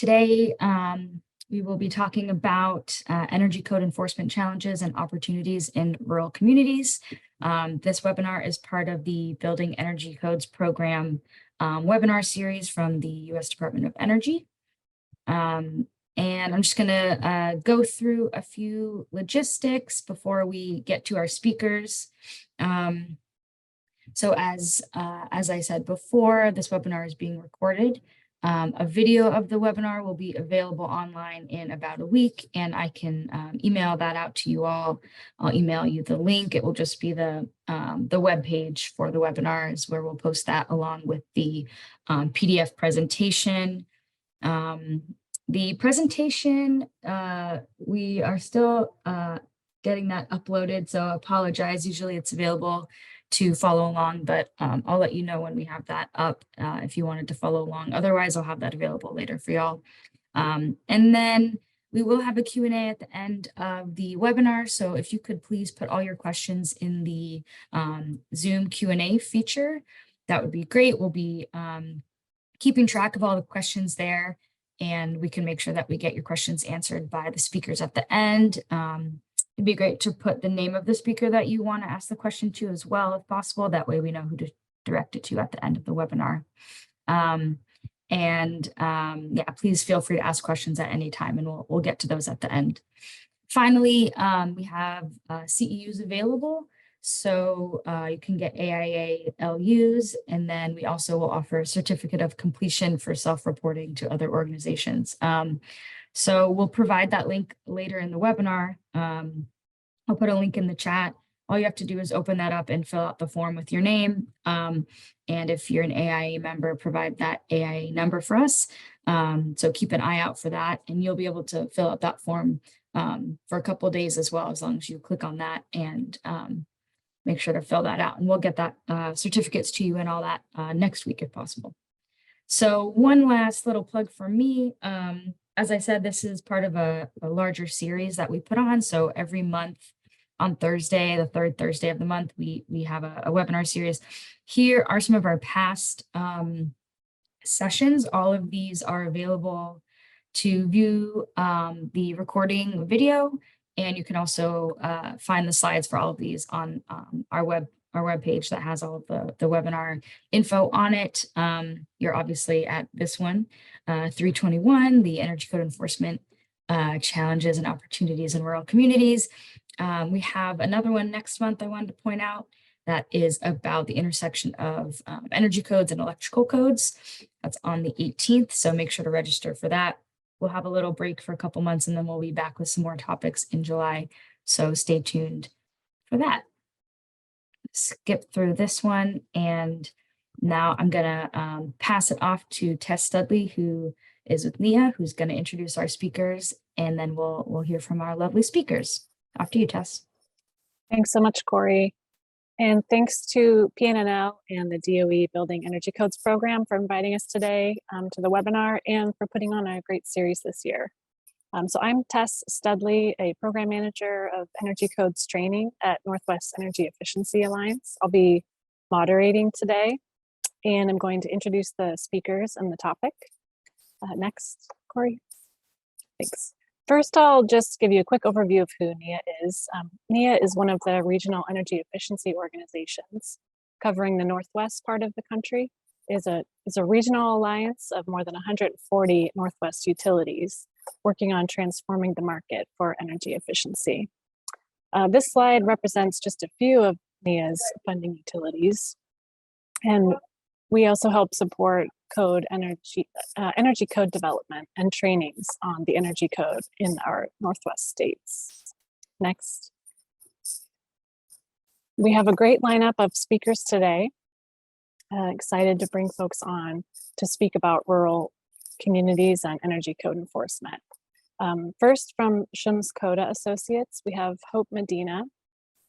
Today, we will be talking about energy code enforcement challenges and opportunities in rural communities. This webinar is part of the Building Energy Codes Program webinar series from the U.S. Department of Energy. And I'm just going to go through a few logistics before we get to our speakers. So as I said before, this webinar is being recorded. A video of the webinar will be available online in about a week, and I can email that out to you all. I'll email you the link. It will just be the web page for the webinars where we'll post that along with the PDF presentation. The presentation, we are still getting that uploaded, so I apologize. Usually it's available to follow along, but I'll let you know when we have that up if you wanted to follow along. Otherwise, I'll have that available later for y'all. And then we will have a Q&A at the end of the webinar. So if you could please put all your questions in the Zoom Q&A feature, that would be great. We'll be keeping track of all the questions there, and we can make sure that we get your questions answered by the speakers at the end. It'd be great to put the name of the speaker that you want to ask the question to as well, if possible. That way we know who to direct it to at the end of the webinar. Yeah, please feel free to ask questions at any time, and we'll get to those at the end. Finally, we have CEUs available. So you can get AIA LUs, and then we also will offer a certificate of completion for self-reporting to other organizations. So we'll provide that link later in the webinar. I'll put a link in the chat. All you have to do is open that up and fill out the form with your name. And if you're an AIA member, provide that AIA number for us. So keep an eye out for that, and you'll be able to fill out that form for a couple of days as well, as long as you click on that and make sure to fill that out. And we'll get that certificates to you and all that next week if possible. So one last little plug for me. As I said, this is part of a larger series that we put on. So every month on Thursday, the third Thursday of the month, we have a webinar series. Here are some of our past sessions. All of these are available to view the recording video, and you can also find the slides for all of these on our webpage that has all of the webinar info on it. You're obviously at this one, 321, the Energy Code Enforcement Challenges and Opportunities in Rural Communities. We have another one next month I wanted to point out that is about the intersection of energy codes and electrical codes. That's on the 18th, so make sure to register for that. We'll have a little break for a couple months, and then we'll be back with some more topics in July, so stay tuned for that. Skip through this one, and now I'm gonna pass it off to Tess Studley, who is with NEEA, who's going to introduce our speakers, and then we'll hear from our lovely speakers. Off to you, Tess. Thanks so much, Corey. And thanks to PNNL and the DOE Building Energy Codes Program for inviting us today to the webinar and for putting on a great series this year. So I'm Tess Studley, a program manager of Energy Codes training at Northwest Energy Efficiency Alliance. I'll be moderating today, and I'm going to introduce the speakers and the topic. Next, Corey. Thanks. First, I'll just give you a quick overview of who NEEA is. NEEA is one of the regional energy efficiency organizations covering the Northwest part of the country. It's a regional alliance of more than 140 Northwest utilities working on transforming the market for energy efficiency. This slide represents just a few of NEEA's funding utilities, and we also help support energy code development and trainings on the energy code in our Northwest states. Next. We have a great lineup of speakers today. Excited to bring folks on to speak about rural communities and energy code enforcement. First, from Shums Coda Associates, we have Hope Medina,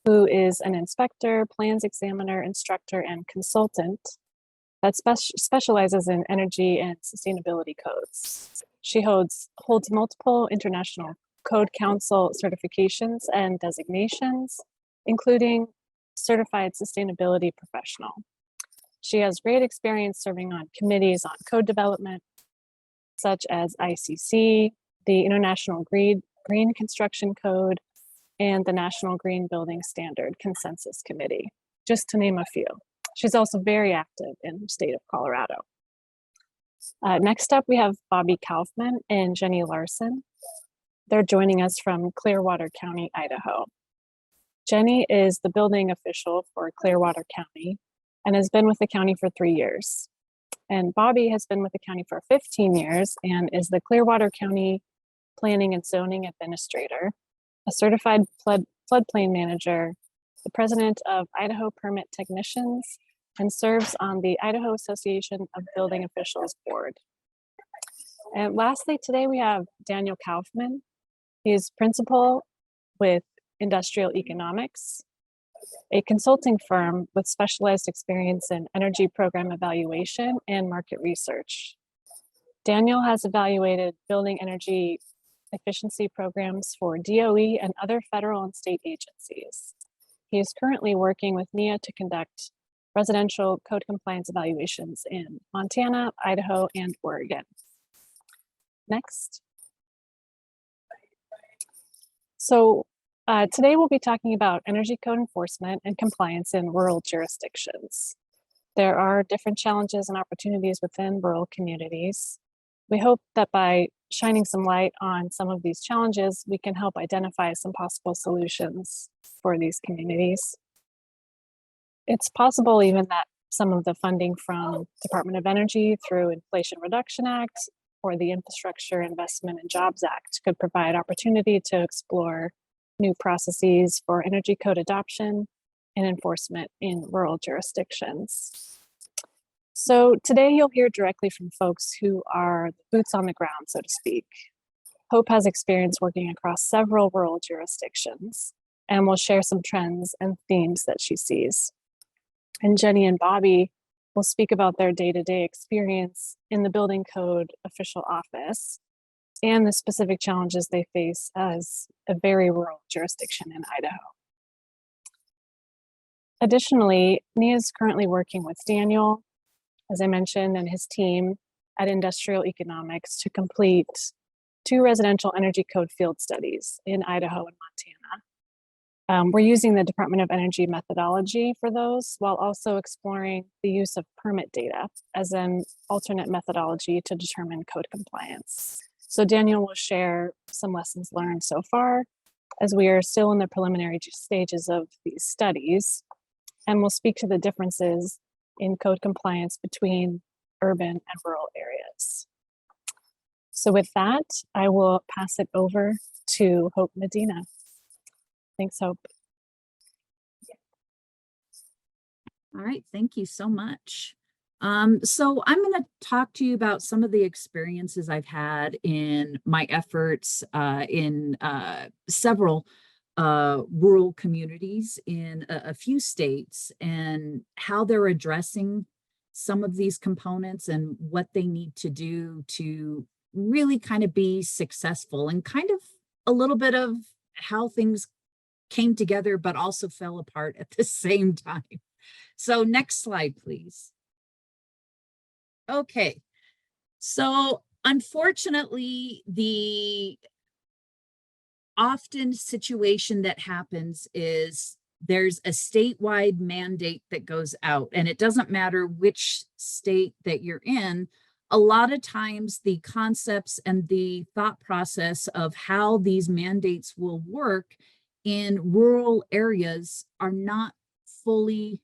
who is an inspector, plans examiner, instructor, and consultant that specializes in energy and sustainability codes. She holds multiple international Code Council certifications and designations, including Certified Sustainability Professional. She has great experience serving on committees on code development, such as ICC, the International Green Construction Code, and the National Green Building Standard Consensus Committee, just to name a few. She's also very active in the state of Colorado. Next up, we have Bobbi Kaufman and Jeni Larsen. They're joining us from Clearwater County, Idaho. Jeni is the building official for Clearwater County and has been with the county for 3 years. And Bobbi has been with the county for 15 years and is the Clearwater County Planning and Zoning Administrator, a certified floodplain manager, the president of Idaho Permit Technicians, and serves on the Idaho Association of Building Officials Board. And lastly, today we have Daniel Kaufman. He is principal with Industrial Economics, a consulting firm with specialized experience in energy program evaluation and market research. Daniel has evaluated building energy efficiency programs for DOE and other federal and state agencies. He is currently working with NEEA to conduct residential code compliance evaluations in Montana, Idaho, and Oregon. Next. So today we'll be talking about energy code enforcement and compliance in rural jurisdictions. There are different challenges and opportunities within rural communities. We hope that by shining some light on some of these challenges, we can help identify some possible solutions for these communities. It's possible even that some of the funding from Department of Energy through Inflation Reduction Act or the Infrastructure Investment and Jobs Act could provide opportunity to explore new processes for energy code adoption and enforcement in rural jurisdictions. So today you'll hear directly from folks who are boots on the ground, so to speak. Hope has experience working across several rural jurisdictions and will share some trends and themes that she sees. And Jeni and Bobbi will speak about their day-to-day experience in the building code official office and the specific challenges they face as a very rural jurisdiction in Idaho. Additionally, NEEA is currently working with Daniel, as I mentioned, and his team at Industrial Economics to complete 2 residential energy code field studies in Idaho and Montana. We're using the Department of Energy methodology for those, while also exploring the use of permit data as an alternate methodology to determine code compliance. So Daniel will share some lessons learned so far, as we are still in the preliminary stages of these studies, and we'll speak to the differences in code compliance between urban and rural areas. So with that, I will pass it over to Hope Medina. Thanks, Hope. All right, thank you so much. So I'm going to talk to you about some of the experiences I've had in my efforts in several rural communities in a few states and how they're addressing some of these components and what they need to do to really kind of be successful, and kind of a little bit of how things came together but also fell apart at the same time. So next slide, please. Okay, so unfortunately, the often situation that happens is there's a statewide mandate that goes out, and it doesn't matter which state that you're in. A lot of times the concepts and the thought process of how these mandates will work in rural areas are not fully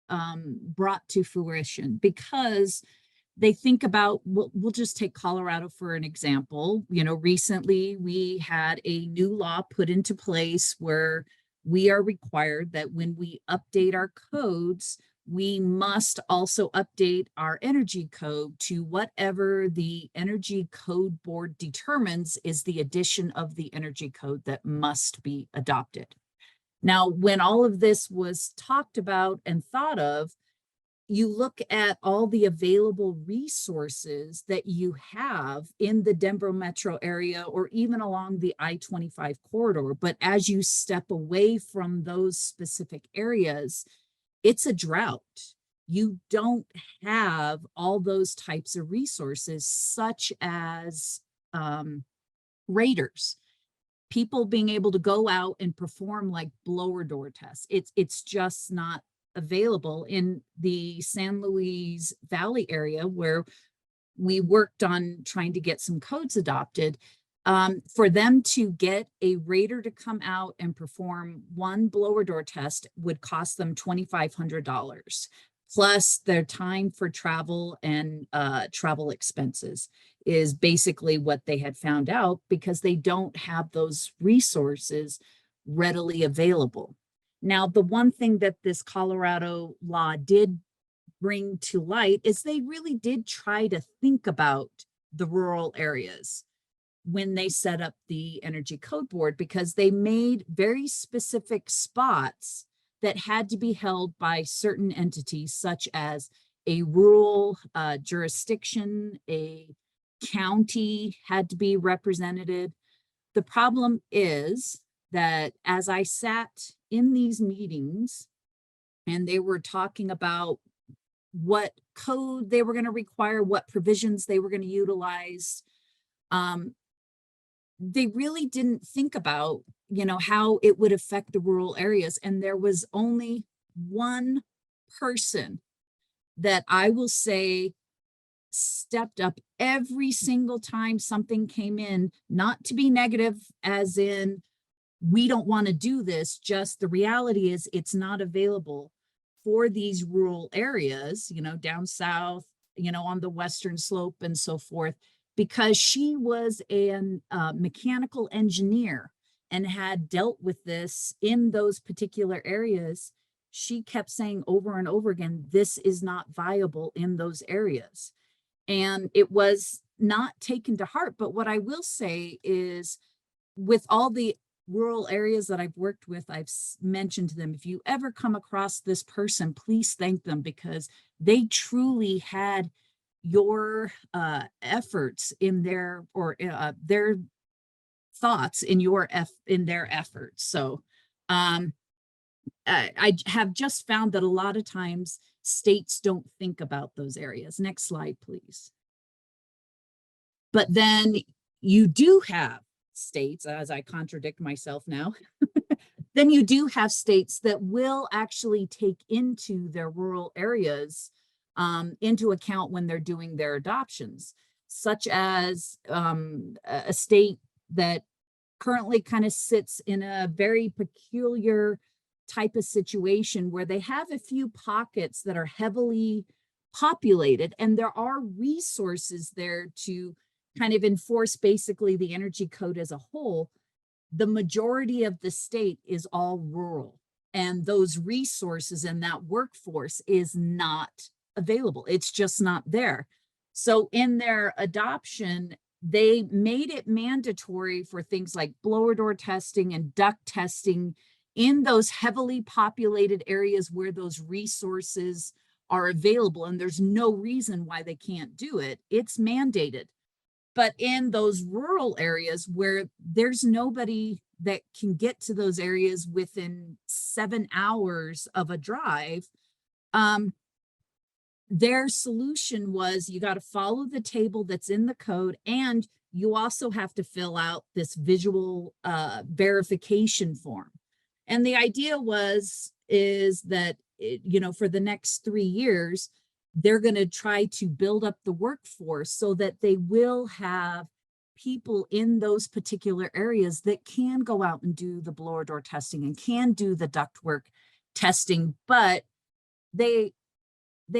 brought to fruition, because they think about, we'll just take Colorado for an example. You know, recently we had a new law put into place where we are required that when we update our codes, we must also update our energy code to whatever the Energy Code Board determines is the addition of the energy code that must be adopted. Now, when all of this was talked about and thought of, you look at all the available resources that you have in the Denver metro area or even along the I-25 corridor. But as you step away from those specific areas, it's a drought. you don't have all those types of resources, such as raters, people being able to go out and perform like blower door tests. It's just not available in the San Luis Valley area where we worked on trying to get some codes adopted. For them to get a rater to come out and perform one blower door test would cost them $2,500, plus their time for travel and travel expenses is basically what they had found out, because they don't have those resources readily available. Now, the one thing that this Colorado law did bring to light is they really did try to think about the rural areas when they set up the Energy Code Board, because they made very specific spots that had to be held by certain entities, such as a rural jurisdiction, a county had to be represented. The problem is that as I sat in these meetings and they were talking about what code they were going to require, what provisions they were going to utilize, they really didn't think about, how it would affect the rural areas. And there was only one person that I will say stepped up every single time something came in, not to be negative as in we don't want to do this, just the reality is it's not available for these rural areas, down south, on the western slope and so forth, because she was a mechanical engineer and had dealt with this in those particular areas. She kept saying over and over again, this is not viable in those areas. And it was not taken to heart. But what I will say is, with all the rural areas that I've worked with, I've mentioned to them, if you ever come across this person, please thank them, because they truly had your efforts in their, or their thoughts in their efforts. So I have just found that a lot of times states don't think about those areas. Next slide, please. But then you do have states, as I contradict myself now, then you do have states that will actually take into their rural areas into account when they're doing their adoptions, such as a state that currently kind of sits in a very peculiar type of situation where they have a few pockets that are heavily populated, and there are resources there to kind of enforce basically the energy code as a whole. The majority of the state is all rural, and those resources and that workforce is not available. It's just not there. So in their adoption, they made it mandatory for things like blower door testing and duct testing in those heavily populated areas where those resources are available. And there's no reason why they can't do it. It's mandated. But in those rural areas where there's nobody that can get to those areas within 7 hours of a drive, their solution was, you got to follow the table that's in the code, and you also have to fill out this visual verification form. And the idea is that, for the next 3 years, they're going to try to build up the workforce so that they will have people in those particular areas that can go out and do the blower door testing and can do the ductwork testing. But they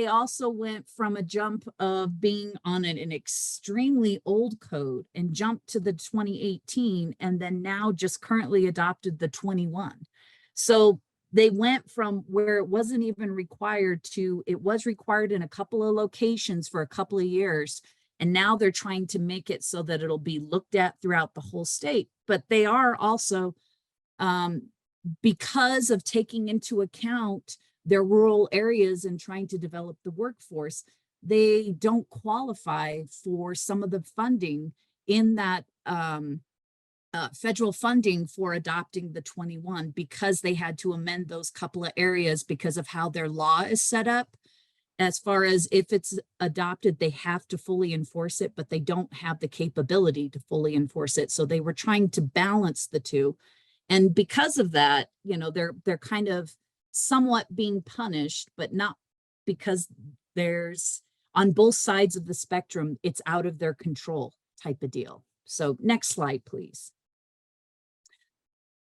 also went from a jump of being on an extremely old code and jumped to the 2018, and then now just currently adopted the 21. So they went from where it wasn't even required to, it was required in a couple of locations for a couple of years. And now they're trying to make it so that it'll be looked at throughout the whole state. But they are also, because of taking into account their rural areas and trying to develop the workforce, they don't qualify for some of the funding in that federal funding for adopting the 21, because they had to amend those couple of areas because of how their law is set up. as far as if it's adopted, they have to fully enforce it, but they don't have the capability to fully enforce it. So they were trying to balance the two. And because of that, you know, they're kind of somewhat being punished, but not because there's on both sides of the spectrum, it's out of their control type of deal. So next slide, please.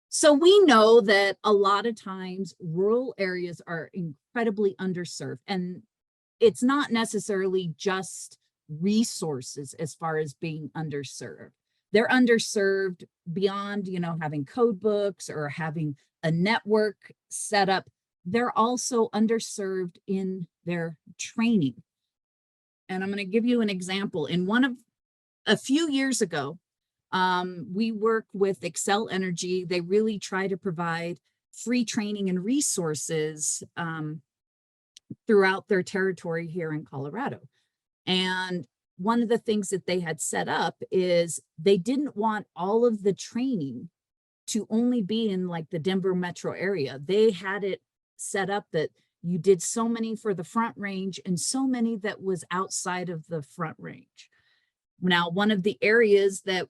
So we know that a lot of times rural areas are incredibly underserved, and it's not necessarily just resources as far as being underserved. They're underserved beyond, you know, having code books or having a network set up. They're also underserved in their training. And I'm going to give you an example. A few years ago, we work with Excel Energy. They really try to provide free training and resources throughout their territory here in Colorado. And one of the things that they had set up is they didn't want all of the training to only be in like the Denver metro area. They had it set up that you did so many for the Front Range and so many that was outside of the Front Range. Now, one of the areas that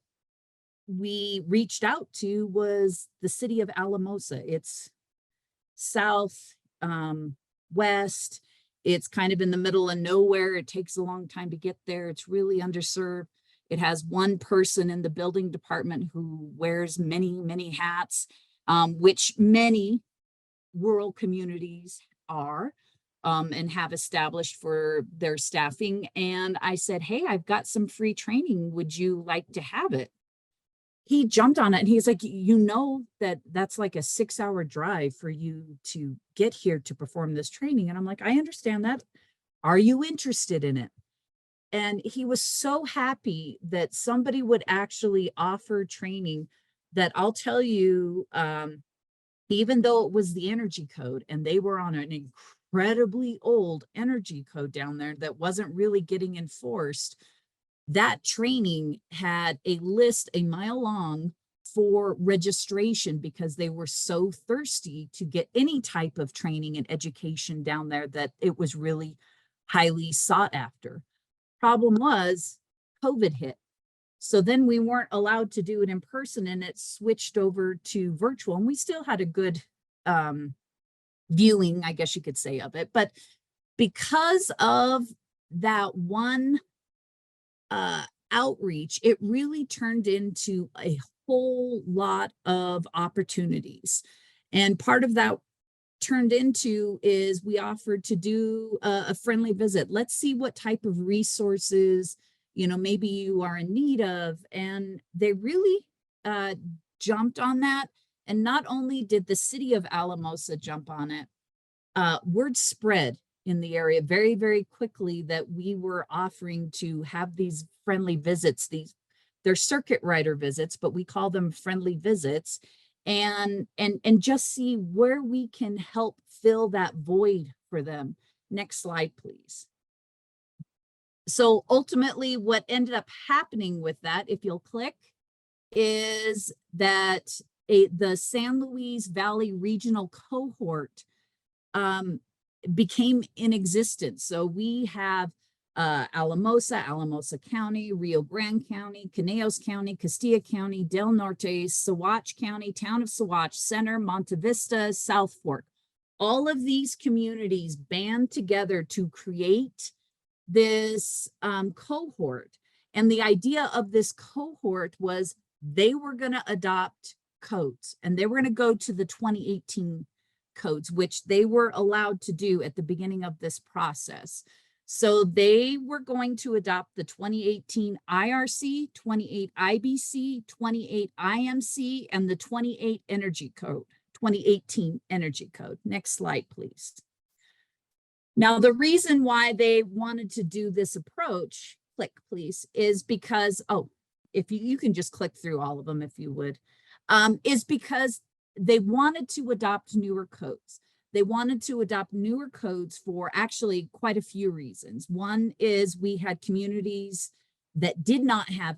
we reached out to was the city of Alamosa. It's south, west. It's kind of in the middle of nowhere. It takes a long time to get there. It's really underserved. It has one person in the building department who wears many, many hats, which many rural communities are and have established for their staffing. And I said, hey, I've got some free training. Would you like to have it? He jumped on it and he's like, you know, that's like a 6-hour drive for you to get here to perform this training. And I'm like, I understand that. Are you interested in it? And he was so happy that somebody would actually offer training that I'll tell you, even though it was the energy code and they were on an incredibly old energy code down there that wasn't really getting enforced, that training had a list a mile long for registration because they were so thirsty to get any type of training and education down there that it was really highly sought after. Problem was COVID hit. So then we weren't allowed to do it in person and it switched over to virtual, and we still had a good viewing, I guess you could say, of it. But because of that one outreach, it really turned into a whole lot of opportunities. And part of that turned into is we offered to do a friendly visit. Let's see what type of resources, you know, maybe you are in need of. And they really jumped on that. And not only did the city of Alamosa jump on it, word spread in the area very, very quickly that we were offering to have these friendly visits. They're circuit rider visits, but we call them friendly visits, and just see where we can help fill that void for them. Next slide, please. So ultimately, what ended up happening with that, if you'll click, is that the San Luis Valley Regional Cohort became in existence. So we have Alamosa County, Rio Grande County, Conejos County, Castilla County, Del Norte, Saguache County, Town of Saguache, Center, Monte Vista, South Fork. All of these communities band together to create this cohort. And the idea of this cohort was they were going to adopt codes and they were going to go to the 2018 codes, which they were allowed to do at the beginning of this process. So they were going to adopt the 2018 IRC, 28 IBC, 28 IMC, and the 28 Energy Code, 2018 Energy Code. Next slide, please. Now, the reason why they wanted to do this approach, click please, is because, if you can just click through all of them if you would, is because they wanted to adopt newer codes. They wanted to adopt newer codes for actually quite a few reasons. One is we had communities that did not have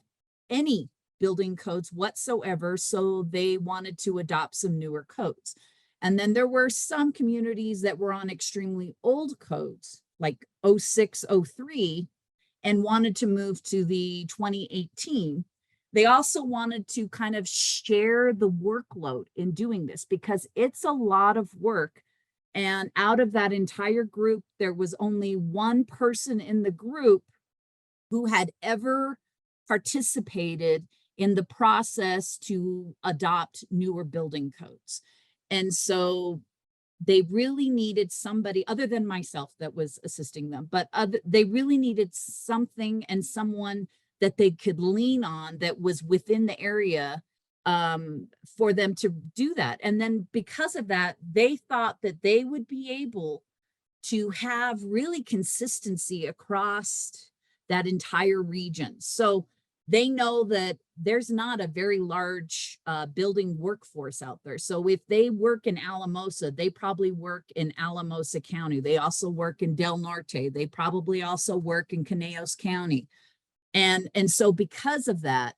any building codes whatsoever, so they wanted to adopt some newer codes. And then there were some communities that were on extremely old codes, like 06, 03 and wanted to move to the 2018. They also wanted to kind of share the workload in doing this because it's a lot of work. And out of that entire group, there was only one person in the group who had ever participated in the process to adopt newer building codes. And so they really needed somebody other than myself that was assisting them, but they really needed something and someone that they could lean on that was within the area for them to do that. And then because of that, they thought that they would be able to have really consistency across that entire region. So they know that there's not a very large building workforce out there. So if they work in Alamosa, they probably work in Alamosa County. They also work in Del Norte. They probably also work in Conejos County. And so because of that,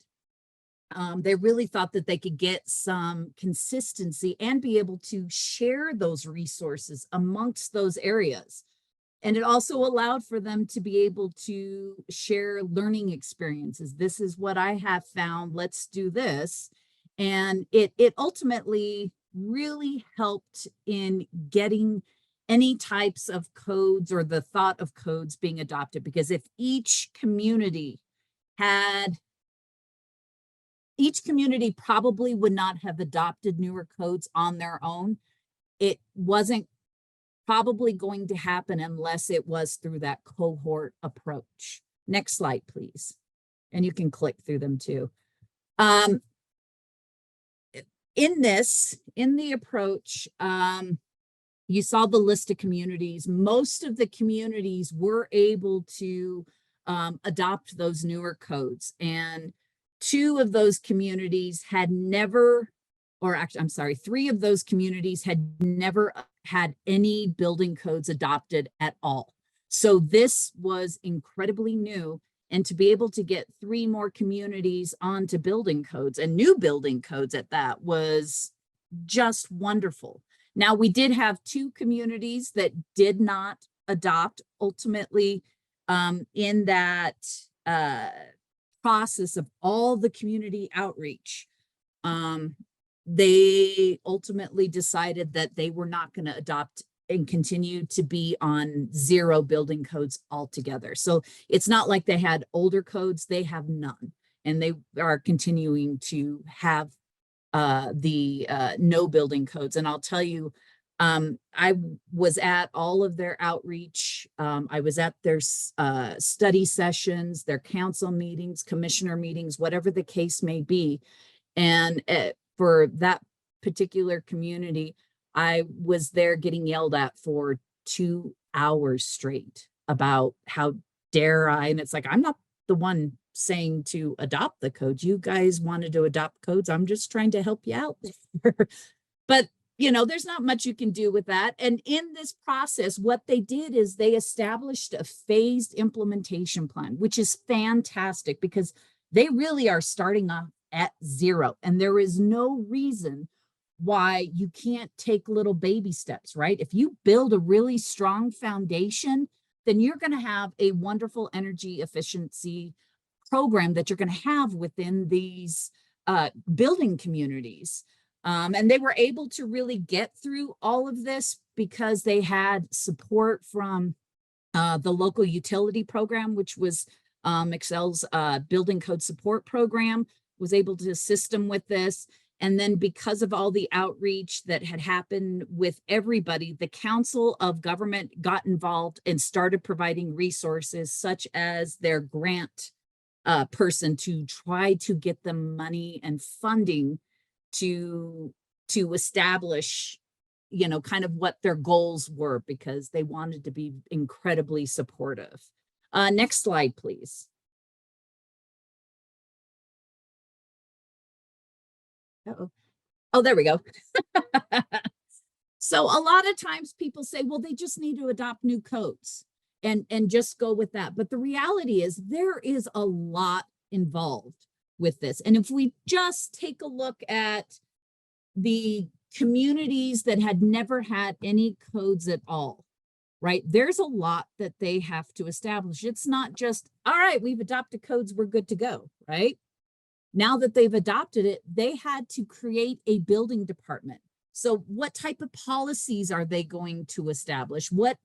they really thought that they could get some consistency and be able to share those resources amongst those areas. And it also allowed for them to be able to share learning experiences. This is what I have found, let's do this. And it ultimately really helped in getting any types of codes or the thought of codes being adopted. Because if each community probably would not have adopted newer codes on their own. It wasn't probably going to happen unless it was through that cohort approach. Next slide, please. And you can click through them too. In the approach, you saw the list of communities. Most of the communities were able to adopt those newer codes, and 2 of those communities had never, or actually, I'm sorry, 3 of those communities had never had any building codes adopted at all. So this was incredibly new. And to be able to get 3 more communities onto building codes and new building codes at that was just wonderful. Now, we did have 2 communities that did not adopt ultimately in that process of all the community outreach. They ultimately decided that they were not going to adopt and continue to be on 0 building codes altogether. So it's not like they had older codes, they have none. And they are continuing to have the no building codes. And I'll tell you, I was at all of their outreach. I was at their study sessions, their council meetings, commissioner meetings, whatever the case may be. And for that particular community, I was there getting yelled at for 2 hours straight about how dare I, and it's like, I'm not the one saying to adopt the codes. You guys wanted to adopt codes. I'm just trying to help you out. But you know, there's not much you can do with that. And in this process, what they did is they established a phased implementation plan, which is fantastic because they really are starting off at 0. And there is no reason why you can't take little baby steps, right? If you build a really strong foundation, then you're going to have a wonderful energy efficiency program that you're going to have within these building communities. And they were able to really get through all of this because they had support from the local utility program, which was Excel's building code support program, was able to assist them with this. And then because of all the outreach that had happened with everybody, the Council of Government got involved and started providing resources such as their grant person to try to get them money and funding to establish, you know, kind of what their goals were, because they wanted to be incredibly supportive. Next slide, please. Uh-oh. Oh, there we go. So a lot of times people say, well, they just need to adopt new codes and just go with that. But the reality is there is a lot involved with this. And if we just take a look at the communities that had never had any codes at all, right? There's a lot that they have to establish. It's not just, all right, we've adopted codes, we're good to go, right? Now that they've adopted it, they had to create a building department. So what type of policies are they going to establish? What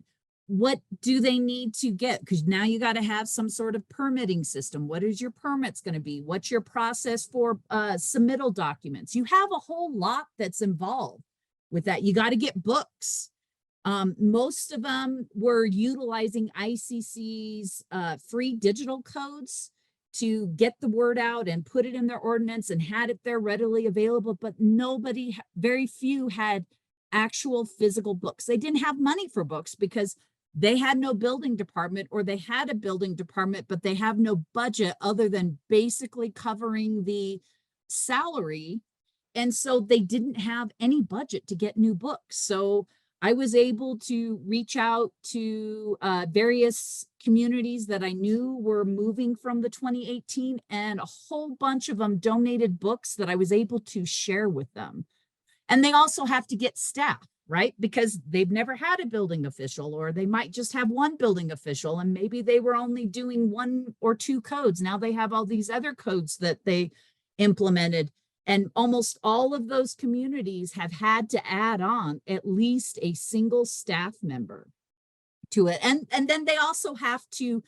do they need to get? Because now you got to have some sort of permitting system. What is your permits going to be? What's your process for submittal documents? You have a whole lot that's involved with that. You got to get books. Most of them were utilizing ICC's free digital codes to get the word out and put it in their ordinance and had it there readily available, but very few had actual physical books. They didn't have money for books because they had no building department, or they had a building department, but they have no budget other than basically covering the salary. And so they didn't have any budget to get new books. So I was able to reach out to various communities that I knew were moving from the 2018, and a whole bunch of them donated books that I was able to share with them. And they also have to get staff, right? Because they've never had a building official, or they might just have one building official, and maybe they were only doing 1 or 2 codes. Now they have all these other codes that they implemented. And almost all of those communities have had to add on at least a single staff member to it. And then they also have to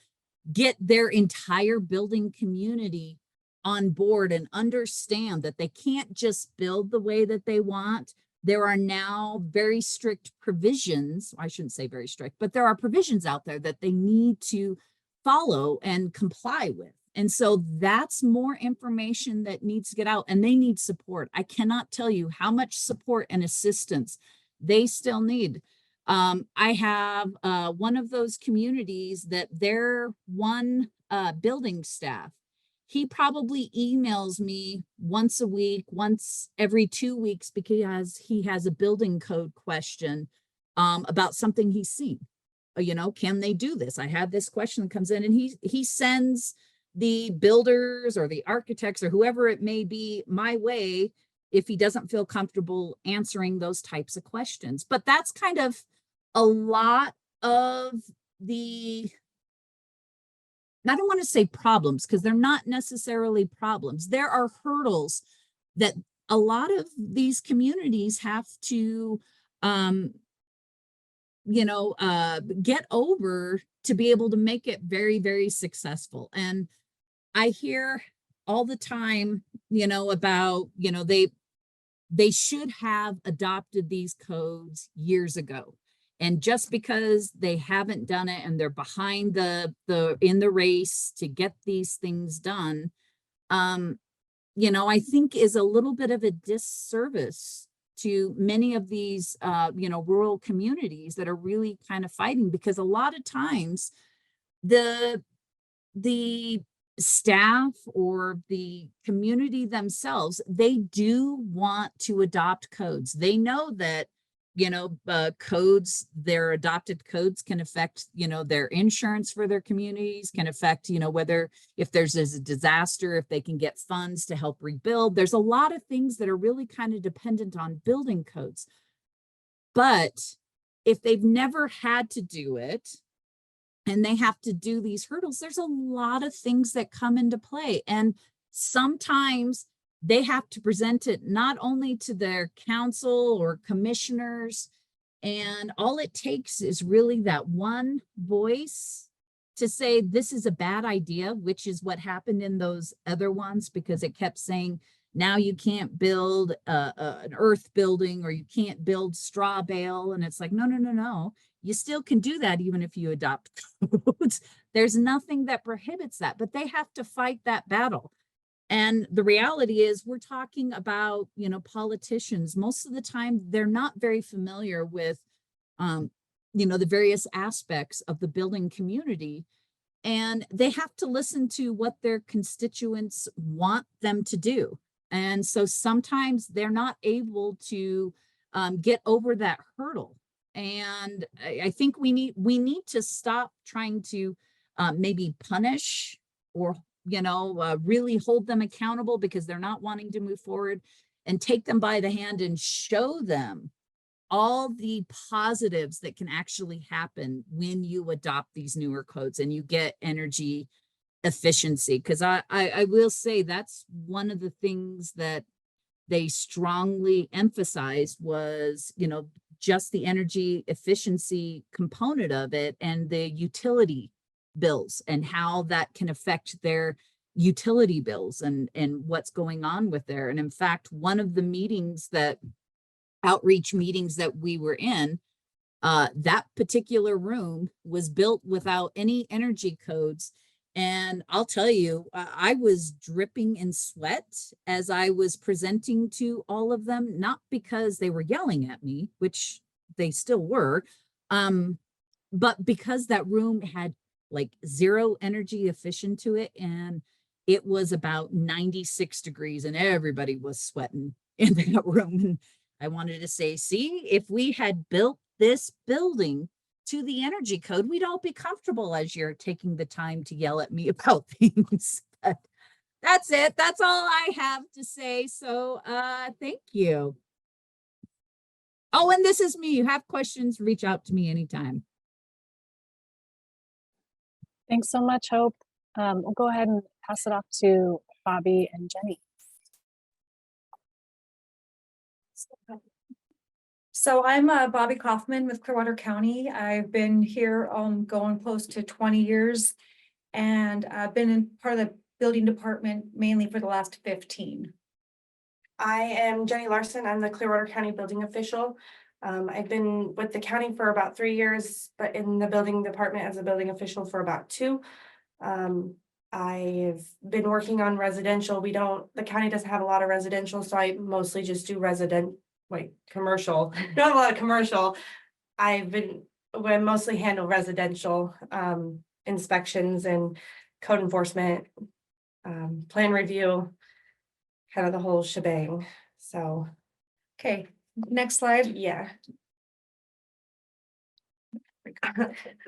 get their entire building community on board and understand that they can't just build the way that they want. There are now very strict provisions. I shouldn't say very strict, but there are provisions out there that they need to follow and comply with. And so that's more information that needs to get out, and they need support. I cannot tell you how much support and assistance they still need. I have one of those communities that their one building staff, he probably emails me once a week, once every 2 weeks, because he has a building code question about something he's seen. You know, can they do this? I had this question that comes in, and he sends the builders or the architects or whoever it may be my way if he doesn't feel comfortable answering those types of questions. But that's kind of a lot of the, I don't want to say problems, because they're not necessarily problems. There are hurdles that a lot of these communities have to get over to be able to make it very, very successful. And I hear all the time, about, they should have adopted these codes years ago. And just because they haven't done it and they're behind in the race to get these things done, I think is a little bit of a disservice to many of these, rural communities that are really kind of fighting, because a lot of times the staff or the community themselves, they do want to adopt codes. They know that, codes, their adopted codes can affect, their insurance for their communities, can affect, whether if there's a disaster, if they can get funds to help rebuild. There's a lot of things that are really kind of dependent on building codes. But if they've never had to do it, and they have to do these hurdles, there's a lot of things that come into play. And sometimes they have to present it not only to their council or commissioners, and all it takes is really that one voice to say, this is a bad idea, which is what happened in those other ones, because it kept saying, now you can't build an earth building, or you can't build straw bale. And it's like, no. You still can do that even if you adopt codes. There's nothing that prohibits that, but they have to fight that battle. And the reality is, we're talking about, politicians. Most of the time, they're not very familiar with, the various aspects of the building community. And they have to listen to what their constituents want them to do. And so sometimes they're not able to get over that hurdle. And I think we need to stop trying to maybe punish or, really hold them accountable because they're not wanting to move forward, and take them by the hand and show them all the positives that can actually happen when you adopt these newer codes and you get energy efficiency. Because I will say that's one of the things that they strongly emphasized was, you know, just the energy efficiency component of it and the utility bills and how that can affect their utility bills and what's going on with there. And in fact, one of the meetings that outreach meetings that we were in, that particular room was built without any energy codes. And I'll tell you, I was dripping in sweat as I was presenting to all of them, not because they were yelling at me, which they still were, but because that room had like zero energy efficient to it. And it was about 96 degrees and everybody was sweating in that room. And I wanted to say, see, if we had built this building to the energy code, we'd all be comfortable as you're taking the time to yell at me about things. But that's it. That's all I have to say. So thank you. Oh, and this is me. You have questions, reach out to me anytime. Thanks so much, Hope. We'll go ahead and pass it off to Bobbi and Jeni. So I'm Bobbi Kaufman with Clearwater County. I've been here going close to 20 years, and I've been in part of the building department mainly for the last 15. I am Jeni Larsen. I'm the Clearwater County building official. I've been with the county for about 3 years, but in the building department as a building official for about 2. I've been working on residential. The county doesn't have a lot of residential, so I mostly just do commercial. Don't have a lot of commercial. We mostly handle residential inspections and code enforcement, plan review, kind of the whole shebang. So, Okay, next slide. yeah.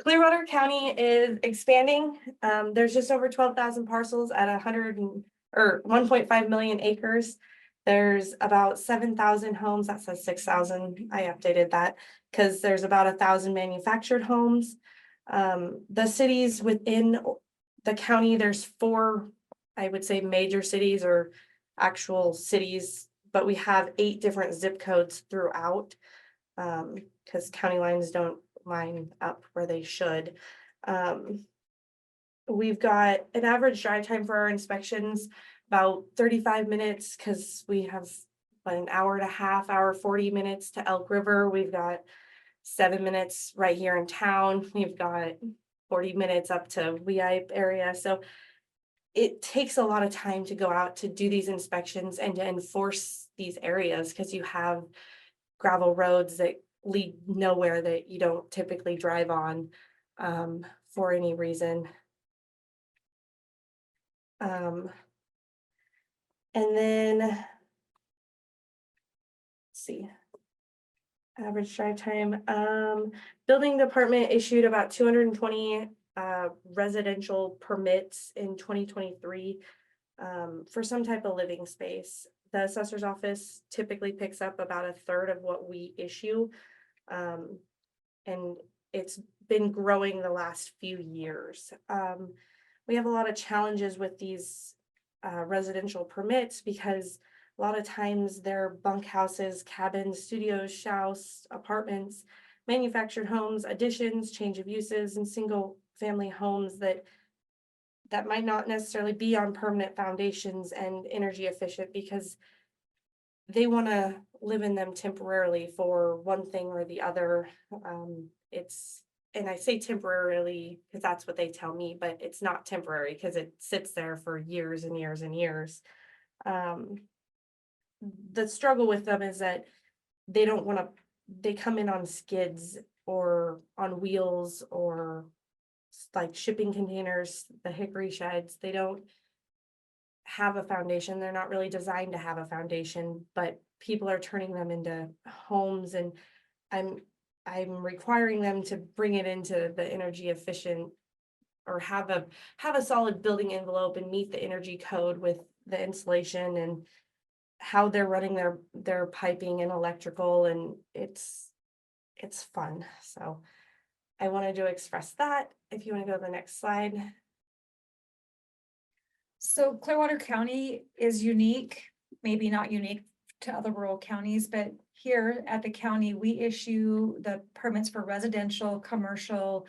Clearwater County is expanding. There's just over 12,000 parcels at 1.5 million acres. There's about 7,000 homes. That says 6,000. I updated that because there's about 1,000 manufactured homes. The cities within the county, there's 4, I would say, major cities or actual cities, but we have 8 different zip codes throughout because county lines don't line up where they should. We've got an average drive time for our inspections about 35 minutes because we have an hour and a half, 40 minutes to Elk River. We've got 7 minutes right here in town. We've got 40 minutes up to Weippe area. So it takes a lot of time to go out to do these inspections and to enforce these areas because you have gravel roads that lead nowhere that you don't typically drive on for any reason. And then, let's see, average drive time. Building department issued about 220 residential permits in 2023 for some type of living space. The assessor's office typically picks up about 1/3 of what we issue. And it's been growing the last few years. We have a lot of challenges with these residential permits because a lot of times they're bunkhouses, cabins, studios, shouses, apartments, manufactured homes, additions, change of uses, and single family homes that might not necessarily be on permanent foundations and energy efficient because they want to live in them temporarily for one thing or the other. And I say temporarily because that's what they tell me, but it's not temporary because it sits there for years and years and years. The struggle with them is that they don't want to, they come in on skids or on wheels or like shipping containers, the hickory sheds. They don't have a foundation. They're not really designed to have a foundation, but people are turning them into homes, and I'm requiring them to bring it into the energy efficient or have a solid building envelope and meet the energy code with the insulation and how they're running their piping and electrical. And it's it's fun. So I wanted to express that. If you want to go to the next slide. So Clearwater County is unique, maybe not unique to other rural counties, but here at the county, we issue the permits for residential, commercial,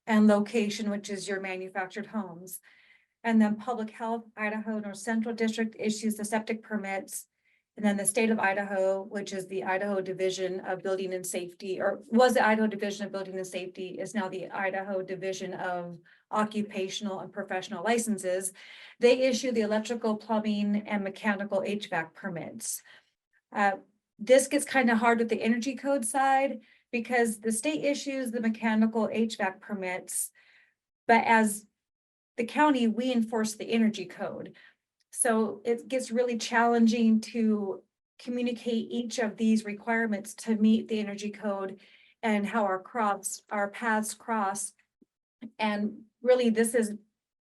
and location, which is your manufactured homes. And then Public Health Idaho North Central District issues the septic permits. And then the state of Idaho, which is the Idaho Division of Building and Safety, or was the Idaho Division of Building and Safety, is now the Idaho Division of Occupational and Professional Licenses. They issue the electrical, plumbing, and mechanical HVAC permits. This gets kind of hard with the energy code side because the state issues the mechanical HVAC permits, but as the county, we enforce the energy code. So it gets really challenging to communicate each of these requirements to meet the energy code and how our paths cross. And really, this is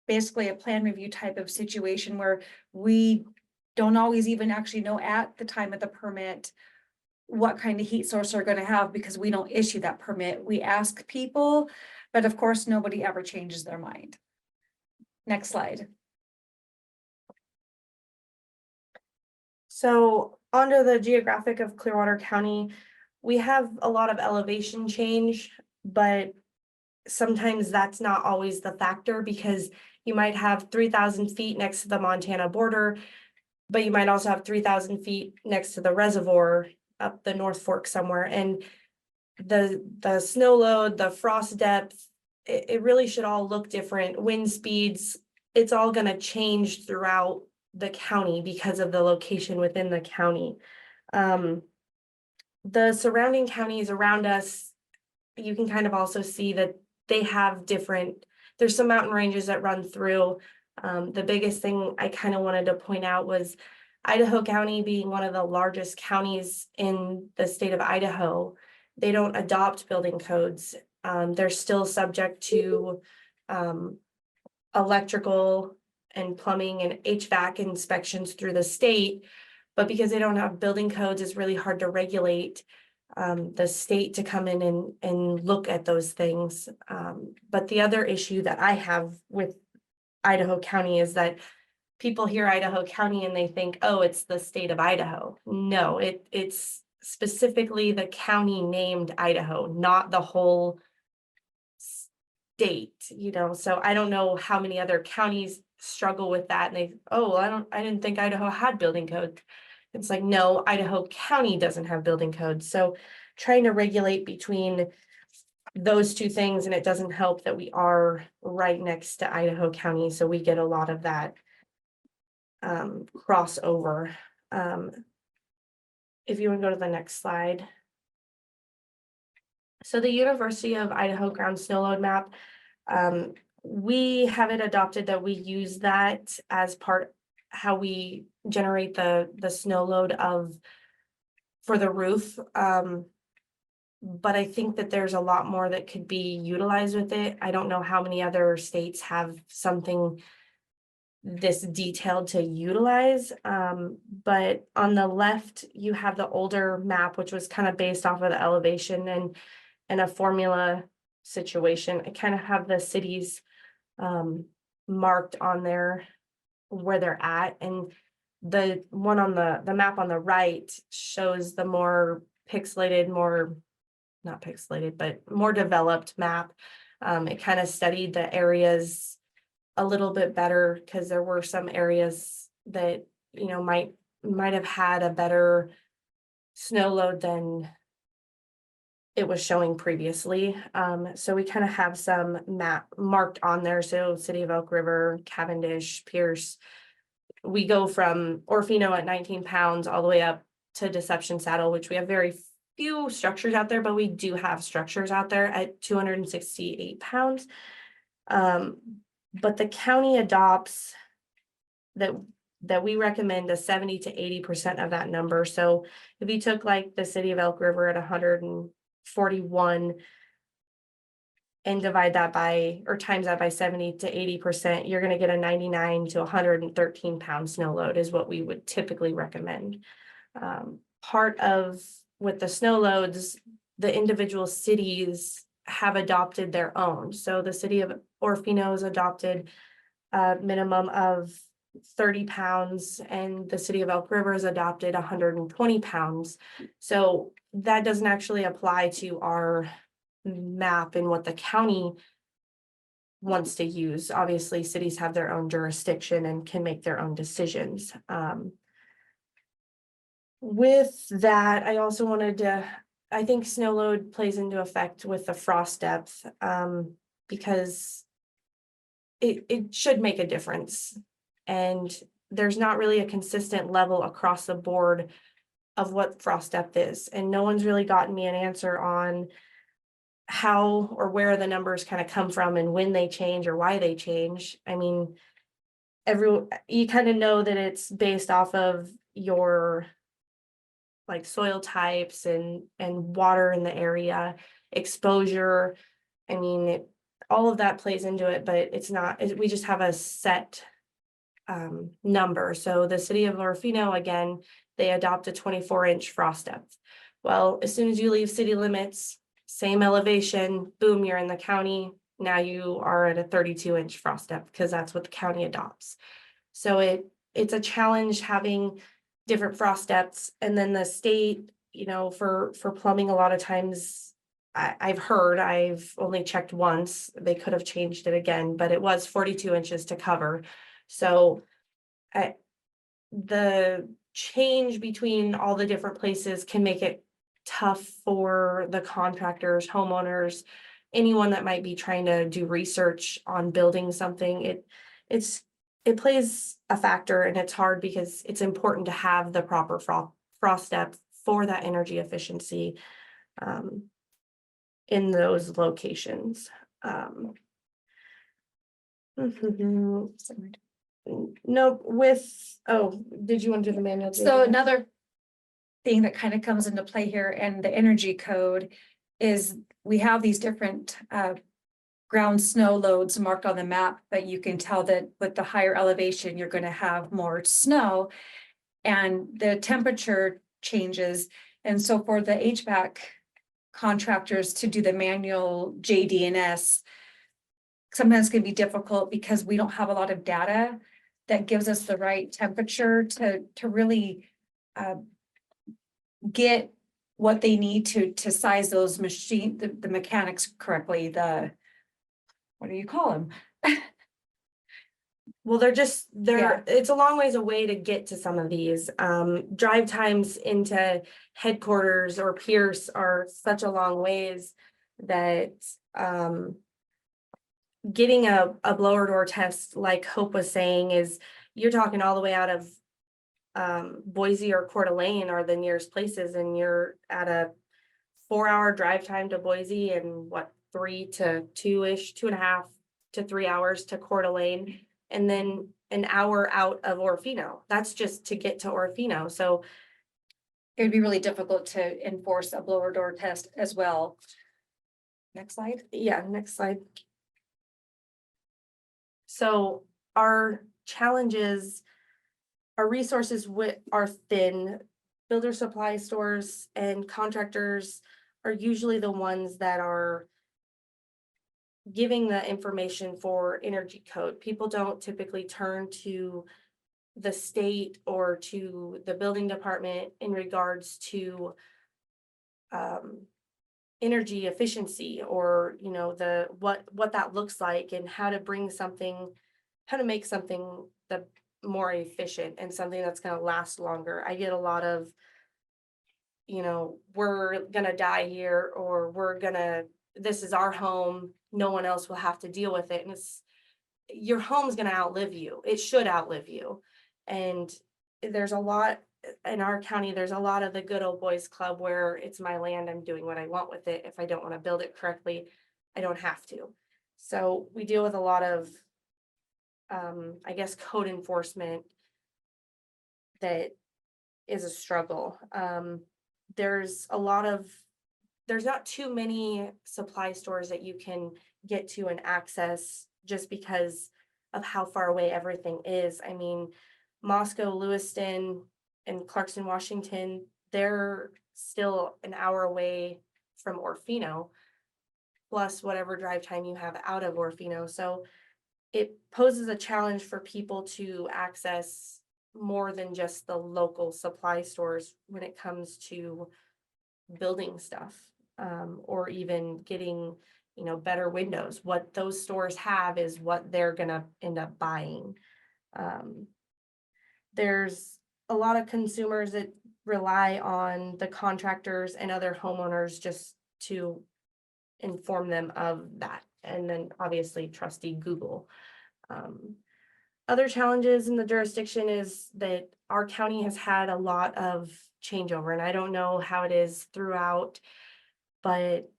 basically a plan review type of situation where we don't always even actually know at the time of the permit what kind of heat source they're going to have because we don't issue that permit. We ask people, but of course, nobody ever changes their mind. Next slide. So under the geographic of Clearwater County, we have a lot of elevation change, but sometimes that's not always the factor because you might have 3,000 feet next to the Montana border, but you might also have 3,000 feet next to the reservoir up the North Fork somewhere. And the snow load, the frost depth, it really should all look different. Wind speeds, it's all going to change throughout the county because of the location within the county. The surrounding counties around us, you can kind of also see that they have different, there's some mountain ranges that run through. The biggest thing I kind of wanted to point out was Idaho County being one of the largest counties in the state of Idaho. They don't adopt building codes. They're still subject to electrical and plumbing and HVAC inspections through the state, but because they don't have building codes, it's really hard to regulate the state to come in and look at those things. But the other issue that I have with Idaho County is that people hear Idaho County and they think, oh, it's the state of Idaho. No, it's specifically the county named Idaho, not the whole state, you know. So I don't know how many other counties struggle with that and they, oh, well, I didn't think Idaho had building codes. It's like, no, Idaho County doesn't have building codes. So trying to regulate between those two things, and it doesn't help that we are right next to Idaho County, so we get a lot of that crossover. If you want to go to the next slide. So the University of Idaho ground snow load map, we have it adopted that we use that as part how we generate the snow load for the roof. But I think that there's a lot more that could be utilized with it. I don't know how many other states have something this detailed to utilize. But on the left, you have the older map, which was kind of based off of the elevation and a formula situation. I kind of have the cities marked on there where they're at. And the one on the map on the right shows the more pixelated, not pixelated, but more developed map. It kind of studied the areas a little bit better because there were some areas that, you know, might have had a better snow load than it was showing previously. So we kind of have some map marked on there. So City of Elk River, Cavendish, Pierce. We go from Orfino at 19 pounds all the way up to Deception Saddle, which we have very few structures out there, but we do have structures out there at 268 pounds. But the county adopts that we recommend a 70 to 80% of that number. So if you took like the City of Elk River at 141 and divide that by, or times that by 70 to 80%, you're going to get a 99 to 113 pound snow load is what we would typically recommend. Part of with the snow loads, the individual cities have adopted their own. So the city of Orofino has adopted a minimum of 30 pounds, and the city of Elk River has adopted 120 pounds. So that doesn't actually apply to our map and what the county wants to use. Obviously, cities have their own jurisdiction and can make their own decisions. With that, I also wanted to, I think snow load plays into effect with the frost depth, because it should make a difference. And there's not really a consistent level across the board of what frost depth is. And no one's really gotten me an answer on how or where the numbers kind of come from and when they change or why they change. I mean, you kind of know that it's based off of your like soil types and water in the area, exposure. I mean, all of that plays into it, but it's not, we just have a set number. So the city of Orofino, again, they adopt a 24-inch frost depth. Well, as soon as you leave city limits, same elevation, boom, you're in the county. Now you are at a 32-inch frost depth because that's what the county adopts. So it's a challenge having different frost depths. And then the state, you know, for plumbing, a lot of times I've heard, I've only checked once, they could have changed it again, but it was 42 inches to cover. So the change between all the different places can make it tough for the contractors, homeowners, anyone that might be trying to do research on building something. It plays a factor, and it's hard because it's important to have the proper frost depth for that energy efficiency in those locations. No, did you want to do the manual? So another thing that kind of comes into play here and the energy code is we have these different ground snow loads marked on the map, but you can tell that with the higher elevation, you're going to have more snow and the temperature changes. And so for the HVAC contractors to do the manual JD&S, sometimes can be difficult because we don't have a lot of data that gives us the right temperature to really get what they need to size those the mechanics correctly. What do you call them? Well, it's a long ways away to get to some of these. Drive times into headquarters or Pierce are such a long ways that getting a blower door test, like Hope was saying, is you're talking all the way out of Boise or Coeur d'Alene are the nearest places, and you're at a 4-hour drive time to Boise and 3 to 2-ish, 2.5 to 3 hours to Coeur d'Alene, and then an hour out of Orofino. That's just to get to Orofino. So it would be really difficult to enforce a blower door test as well. Next slide. Yeah, next slide. So our challenges, our resources are thin. Builder supply stores and contractors are usually the ones that are giving the information for energy code. People don't typically turn to the state or to the building department in regards to energy efficiency, or what that looks like and how to make something the more efficient and something that's going to last longer. I get a lot of, we're gonna die here, or this is our home, no one else will have to deal with it. And your home's gonna outlive you. It should outlive you. And there's a lot in our county, there's a lot of the good old boys club where it's my land, I'm doing what I want with it. If I don't want to build it correctly, I don't have to. So we deal with a lot of I guess code enforcement that is a struggle. There's not too many supply stores that you can get to and access just because of how far away everything is. I mean, Moscow, Lewiston, and Clarkson, Washington, they're still an hour away from Orfino, plus whatever drive time you have out of Orfino. So it poses a challenge for people to access more than just the local supply stores when it comes to building stuff, or even getting, you know, better windows. What those stores have is what they're gonna end up buying. There's a lot of consumers that rely on the contractors and other homeowners just to inform them of that. And then obviously trusty Google. Other challenges in the jurisdiction is that our county has had a lot of changeover, and I don't know how it is throughout, but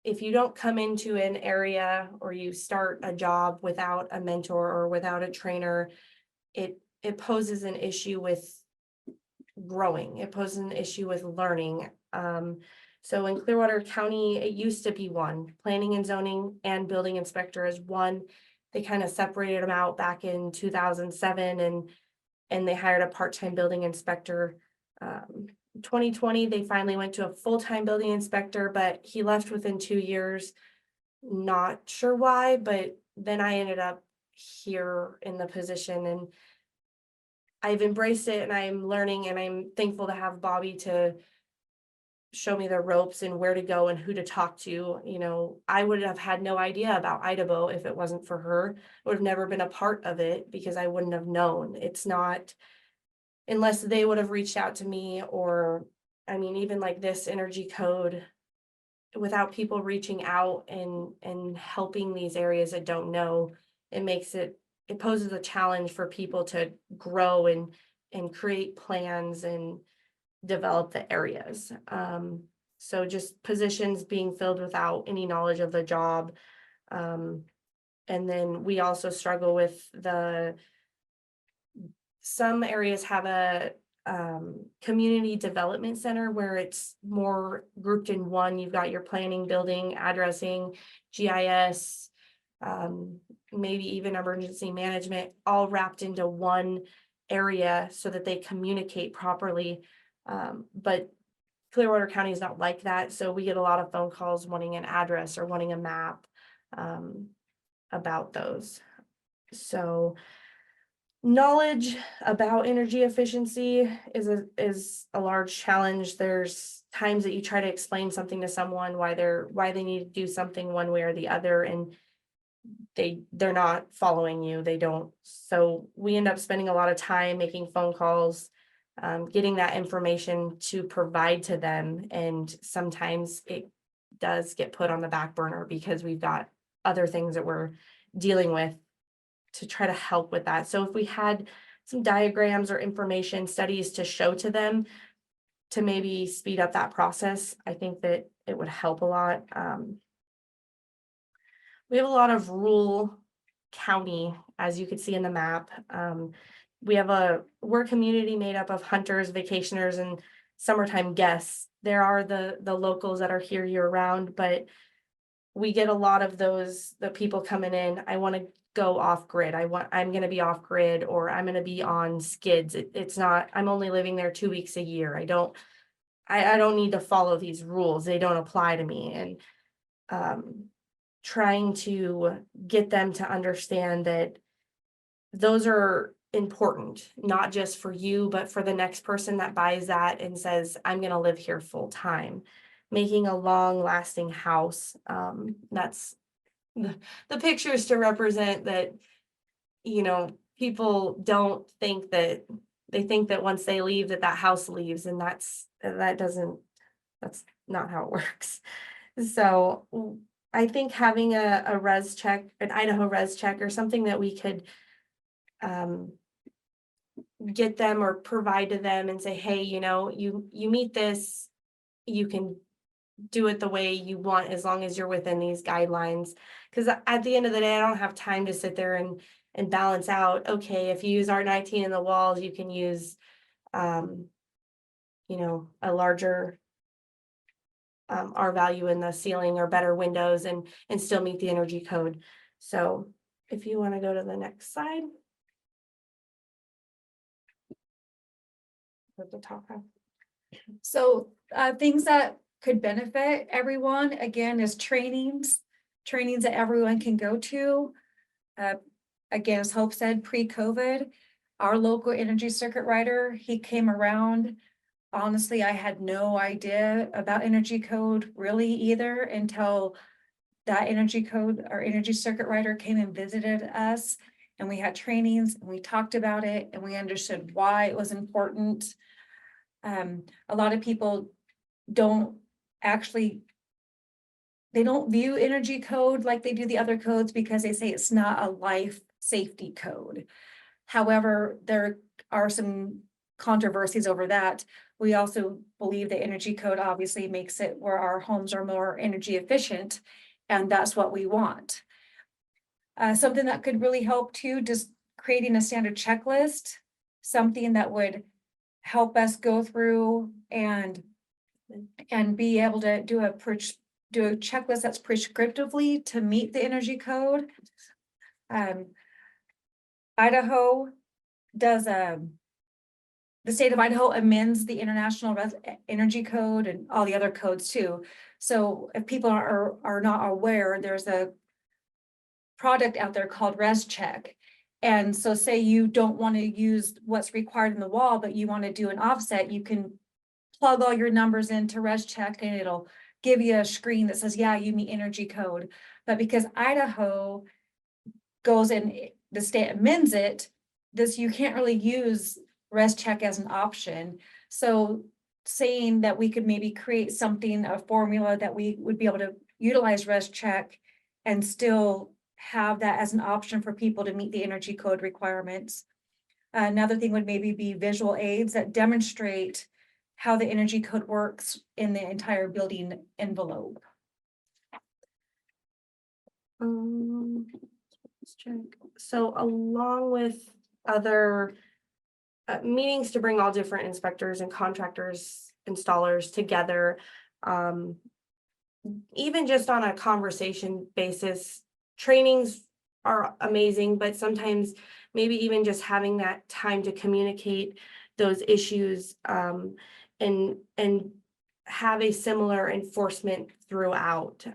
if you don't come into an area or you start a job without a mentor or without a trainer, it poses an issue with growing. It poses an issue with learning. So in Clearwater County, it used to be one, planning and zoning and building inspector is one. They kind of separated them out back in 2007 and they hired a part-time building inspector. 2020, they finally went to a full-time building inspector, but he left within 2 years. Not sure why, but then I ended up here in the position and I've embraced it and I'm learning and I'm thankful to have Bobbi to show me the ropes and where to go and who to talk to. You know, I would have had no idea about Idaho if it wasn't for her. I would have never been a part of it because I wouldn't have known. It's not, unless they would have reached out to me, or, I mean, even like this energy code, without people reaching out and helping these areas that don't know, it poses a challenge for people to grow and create plans and develop the areas. So just positions being filled without any knowledge of the job. And then we also struggle with some areas have a community development center where it's more grouped in one. You've got your planning, building, addressing, GIS, maybe even emergency management, all wrapped into one area so that they communicate properly. But Clearwater County is not like that. So we get a lot of phone calls wanting an address or wanting a map about those. So knowledge about energy efficiency is a large challenge. There's times that you try to explain something to someone why they need to do something one way or the other, and they're not following you. They don't. So we end up spending a lot of time making phone calls, getting that information to provide to them. And sometimes it does get put on the back burner because we've got other things that we're dealing with to try to help with that. So if we had some diagrams or information studies to show to them to maybe speed up that process, I think that it would help a lot. We have a lot of rural county, as you could see in the map. We're a community made up of hunters, vacationers, and summertime guests. There are the locals that are here year round, but we get a lot of the people coming in. I want to go off grid. I'm going to be off grid, or I'm going to be on skids. It's not, I'm only living there 2 weeks a year. I don't need to follow these rules. They don't apply to me. And trying to get them to understand that those are important, not just for you, but for the next person that buys that and says, I'm going to live here full time. Making a long lasting house. That's the pictures to represent that, you know, people don't think that, they think that once they leave that house leaves, and that's not how it works. So I think having a res check, an Idaho res check, or something that we could get them or provide to them and say, hey, you know, you meet this, you can do it the way you want as long as you're within these guidelines. Because at the end of the day, I don't have time to sit there and balance out, okay, if you use R19 in the walls, you can use you know, a larger R value in the ceiling or better windows and still meet the energy code. So if you want to go to the next slide. At the top. So things that could benefit everyone, again, is trainings that everyone can go to. Again, as Hope said, pre-COVID, our local energy circuit rider, he came around. Honestly, I had no idea about energy code really either until that energy code, our energy circuit rider came and visited us, and we had trainings and we talked about it and we understood why it was important. A lot of people don't actually, they don't view energy code like they do the other codes because they say it's not a life safety code. However, there are some controversies over that. We also believe the energy code obviously makes it where our homes are more energy efficient, and that's what we want. Something that could really help too, just creating a standard checklist, something that would help us go through and be able to do a checklist that's prescriptively to meet the energy code. Idaho does the state of Idaho amends the International Energy Code and all the other codes too. So if people are not aware, there's a product out there called ResCheck. And so say you don't want to use what's required in the wall, but you want to do an offset, you can plug all your numbers into ResCheck and it'll give you a screen that says, yeah, you meet energy code. But because Idaho goes in, the state amends it, you can't really use ResCheck as an option. So saying that we could maybe create something, a formula that we would be able to utilize ResCheck and still have that as an option for people to meet the energy code requirements. Another thing would maybe be visual aids that demonstrate how the energy code works in the entire building envelope. Let's check. So along with other meetings to bring all different inspectors and contractors, installers together, even just on a conversation basis, trainings are amazing, but sometimes maybe even just having that time to communicate those issues and have a similar enforcement throughout.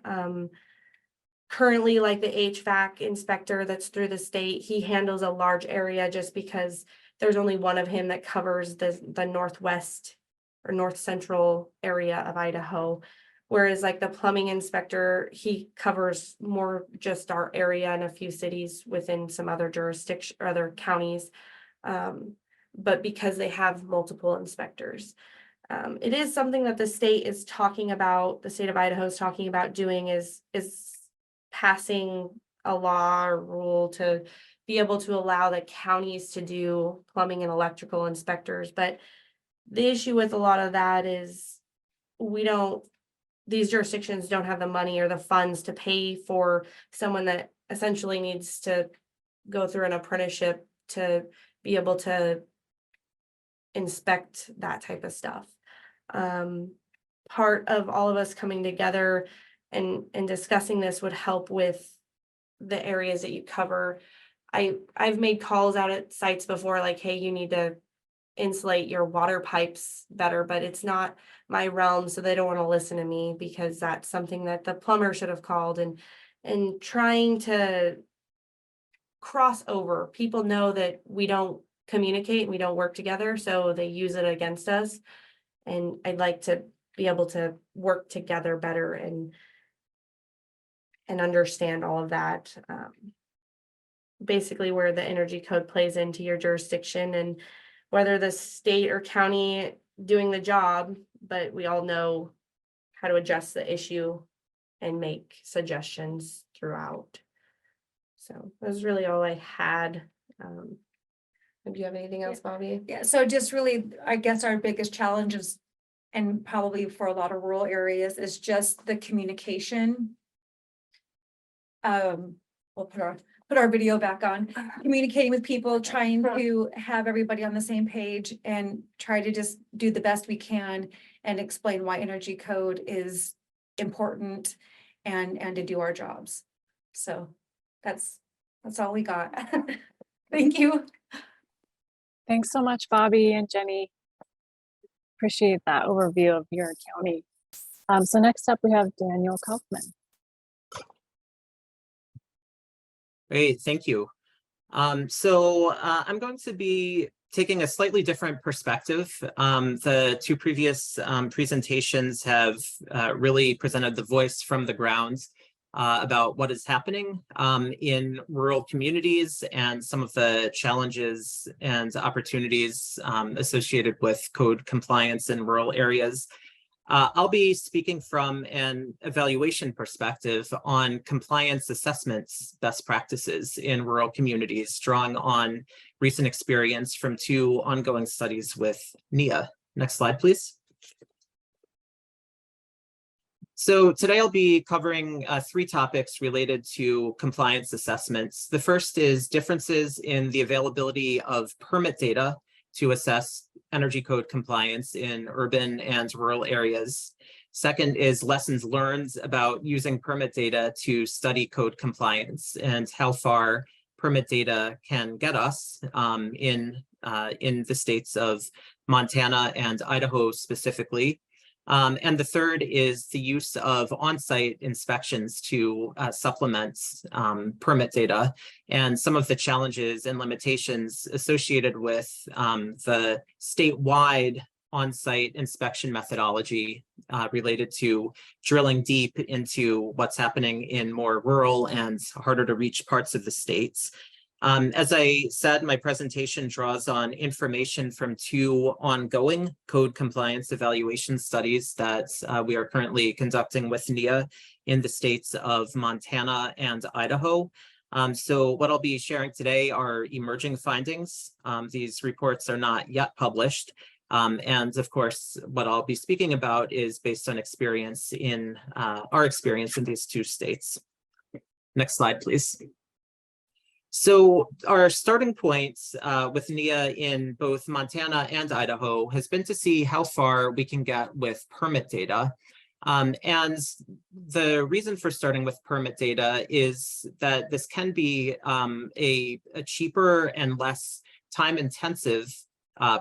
Currently, like the HVAC inspector that's through the state, he handles a large area just because there's only one of him that covers the northwest or north central area of Idaho. Whereas like the plumbing inspector, he covers more just our area and a few cities within some other jurisdiction or other counties. But because they have multiple inspectors. It is something that the state is talking about, the state of Idaho is talking about doing is passing a law or rule to be able to allow the counties to do plumbing and electrical inspectors. But the issue with a lot of that is these jurisdictions don't have the money or the funds to pay for someone that essentially needs to go through an apprenticeship to be able to inspect that type of stuff. Part of all of us coming together and discussing this would help with the areas that you cover. I've made calls out at sites before, like, hey, you need to insulate your water pipes better, but it's not my realm, so they don't want to listen to me because that's something that the plumber should have called. And trying to cross over, people know that we don't communicate, we don't work together, so they use it against us. And I'd like to be able to work together better and understand all of that. Basically where the energy code plays into your jurisdiction and whether the state or county doing the job, but we all know how to address the issue and make suggestions throughout. So that's really all I had. Do you have anything else, Bobbi? Yeah, so just really, I guess our biggest challenge is, and probably for a lot of rural areas, is just the communication. We'll put our video back on. Communicating with people, trying to have everybody on the same page and try to just do the best we can and explain why energy code is important and to do our jobs. So that's all we got. Thank you. Thanks so much, Bobbi and Jeni. Appreciate that overview of your county. So next up, we have Daniel Kaufman. Great, thank you. I'm going to be taking a slightly different perspective. The two previous presentations have really presented the voice from the ground about what is happening in rural communities and some of the challenges and opportunities associated with code compliance in rural areas. I'll be speaking from an evaluation perspective on compliance assessments best practices in rural communities, drawing on recent experience from two ongoing studies with NEEA. Next slide, please. So today I'll be covering three topics related to compliance assessments. The first is differences in the availability of permit data to assess energy code compliance in urban and rural areas. Second is lessons learned about using permit data to study code compliance and how far permit data can get us in the states of Montana and Idaho specifically. And the third is the use of on-site inspections to supplement permit data and some of the challenges and limitations associated with the statewide on-site inspection methodology related to drilling deep into what's happening in more rural and harder to reach parts of the states. As I said, my presentation draws on information from two ongoing code compliance evaluation studies that we are currently conducting with NEEA in the states of Montana and Idaho. So what I'll be sharing today are emerging findings. These reports are not yet published. And of course, what I'll be speaking about is based on experience in our experience in these two states. Next slide, please. So our starting points with NEEA in both Montana and Idaho has been to see how far we can get with permit data. And the reason for starting with permit data is that this can be a cheaper and less time-intensive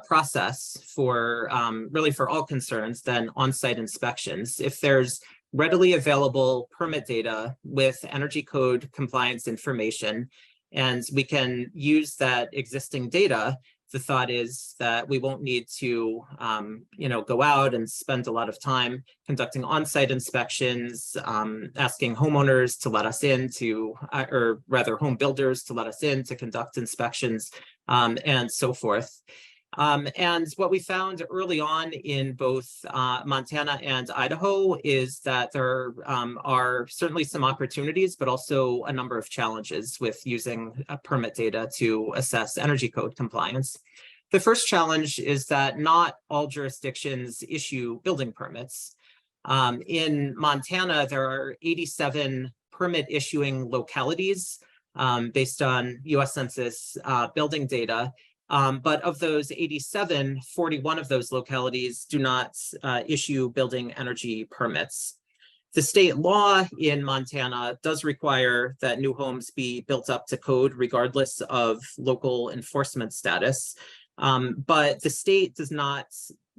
process for really for all concerns than on-site inspections. If there's readily available permit data with energy code compliance information, and we can use that existing data, the thought is that we won't need to go out and spend a lot of time conducting on-site inspections, asking homeowners to let us in to, or rather home builders to let us in to conduct inspections, and so forth. And what we found early on in both Montana and Idaho is that there are certainly some opportunities, but also a number of challenges with using permit data to assess energy code compliance. The first challenge is that not all jurisdictions issue building permits. In Montana, there are 87 permit issuing localities based on US Census building data. But of those 87, 41 of those localities do not issue building energy permits. The state law in Montana does require that new homes be built up to code regardless of local enforcement status. But the state does not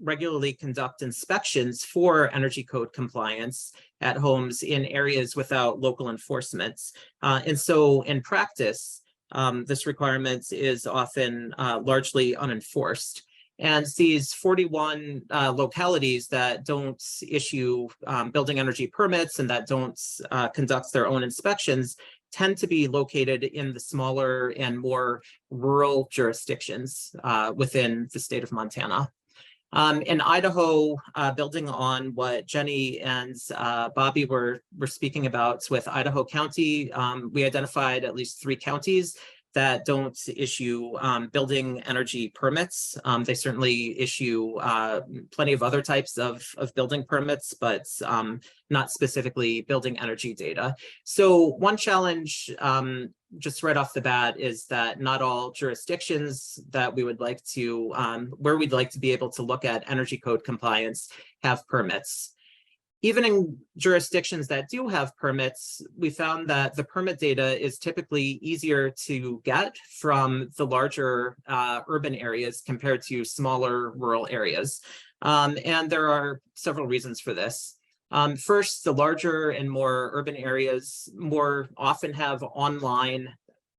regularly conduct inspections for energy code compliance at homes in areas without local enforcement. And so in practice, this requirement is often largely unenforced. And these 41 localities that don't issue building energy permits and that don't conduct their own inspections tend to be located in the smaller and more rural jurisdictions within the state of Montana. In Idaho, building on what Jeni and Bobbi were speaking about with Idaho County, we identified at least 3 counties that don't issue building energy permits. They certainly issue plenty of other types of building permits, but not specifically building energy data. So one challenge just right off the bat is that not all jurisdictions that we would like to, where we'd like to be able to look at energy code compliance have permits. Even in jurisdictions that do have permits, we found that the permit data is typically easier to get from the larger urban areas compared to smaller rural areas. And there are several reasons for this. First, the larger and more urban areas more often have online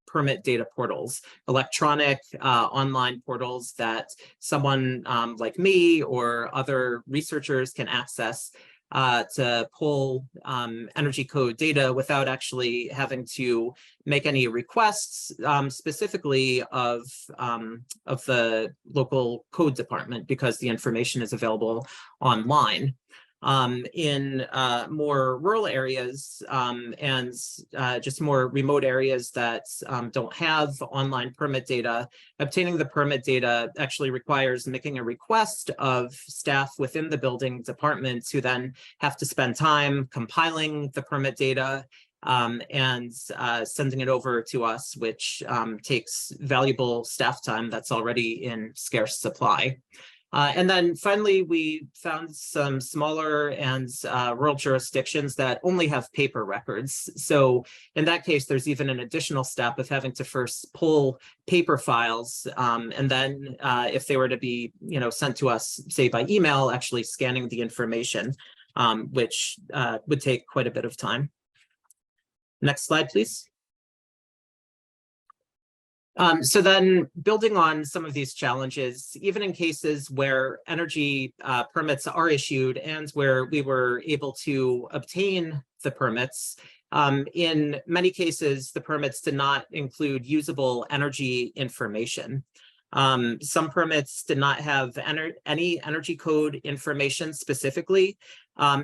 permit data portals, electronic online portals that someone like me or other researchers can access to pull energy code data without actually having to make any requests specifically of the local code department, because the information is available online. In more rural areas and just more remote areas that don't have online permit data, obtaining the permit data actually requires making a request of staff within the building department who then have to spend time compiling the permit data and sending it over to us, which takes valuable staff time that's already in scarce supply. And then finally, we found some smaller and rural jurisdictions that only have paper records. So in that case, there's even an additional step of having to first pull paper files. And then if they were to be, sent to us, say by email, actually scanning the information, which would take quite a bit of time. Next slide, please. So then building on some of these challenges, even in cases where energy permits are issued and where we were able to obtain the permits, in many cases, the permits did not include usable energy information. Some permits did not have any energy code information specifically.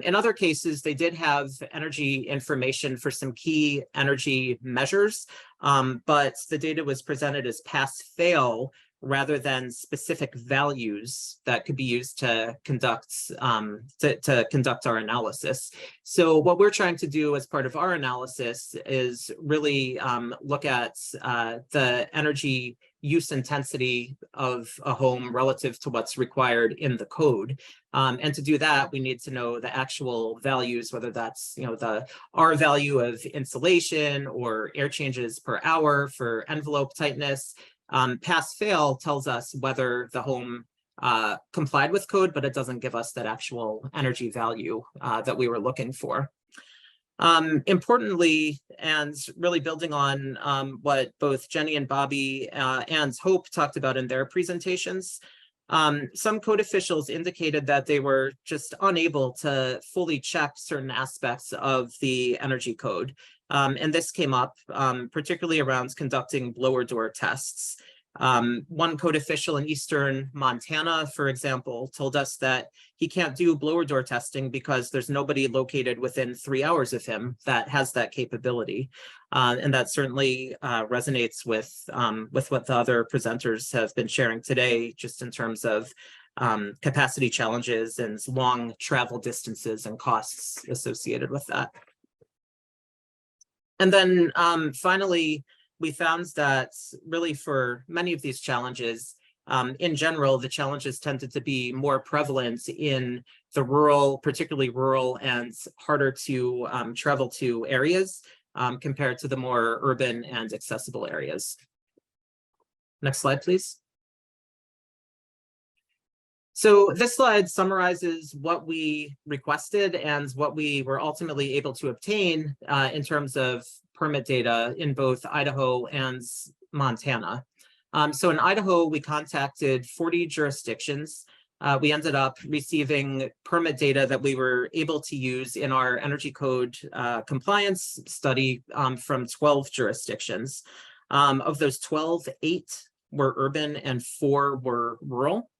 In other cases, they did have energy information for some key energy measures, but the data was presented as pass-fail rather than specific values that could be used to conduct our analysis. So what we're trying to do as part of our analysis is really look at the energy use intensity of a home relative to what's required in the code. And to do that, we need to know the actual values, whether that's the R value of insulation or air changes per hour for envelope tightness. Pass-fail tells us whether the home complied with code, but it doesn't give us that actual energy value that we were looking for. Importantly, and really building on what both Jeni and Bobbi and Hope talked about in their presentations, some code officials indicated that they were just unable to fully check certain aspects of the energy code. And this came up particularly around conducting blower door tests. One code official in Eastern Montana, for example, told us that he can't do blower door testing because there's nobody located within 3 hours of him that has that capability. And that certainly resonates with what the other presenters have been sharing today, just in terms of capacity challenges and long travel distances and costs associated with that. And then finally, we found that really for many of these challenges, in general, the challenges tended to be more prevalent in the rural, particularly rural and harder to travel to areas compared to the more urban and accessible areas. Next slide, please. So this slide summarizes what we requested and what we were ultimately able to obtain in terms of permit data in both Idaho and Montana. So in Idaho, we contacted 40 jurisdictions. We ended up receiving permit data that we were able to use in our energy code compliance study from 12 jurisdictions. Of those 12, 8 were urban and 4 were rural.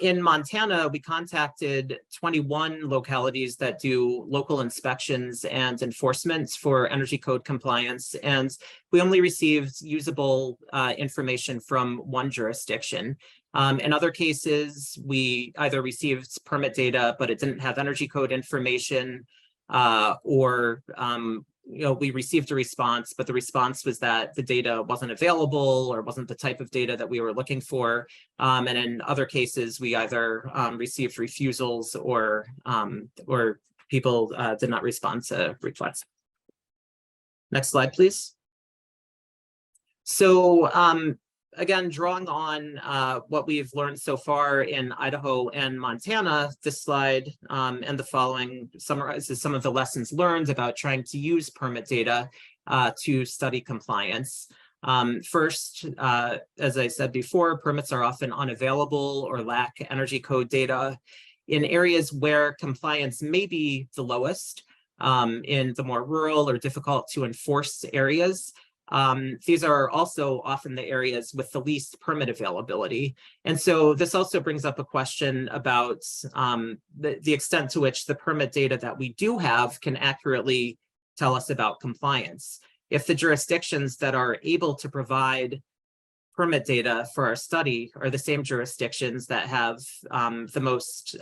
In Montana, we contacted 21 localities that do local inspections and enforcement for energy code compliance, and we only received usable information from 1 jurisdiction. In other cases, we either received permit data, but it didn't have energy code information, or we received a response, but the response was that the data wasn't available or wasn't the type of data that we were looking for. And in other cases, we either received refusals or people did not respond to requests. Next slide, please. So again, drawing on what we've learned so far in Idaho and Montana, this slide and the following summarizes some of the lessons learned about trying to use permit data to study compliance. First, as I said before, permits are often unavailable or lack energy code data in areas where compliance may be the lowest, in the more rural or difficult to enforce areas. These are also often the areas with the least permit availability. And so this also brings up a question about the extent to which the permit data that we do have can accurately tell us about compliance. If the jurisdictions that are able to provide permit data for our study are the same jurisdictions that have the most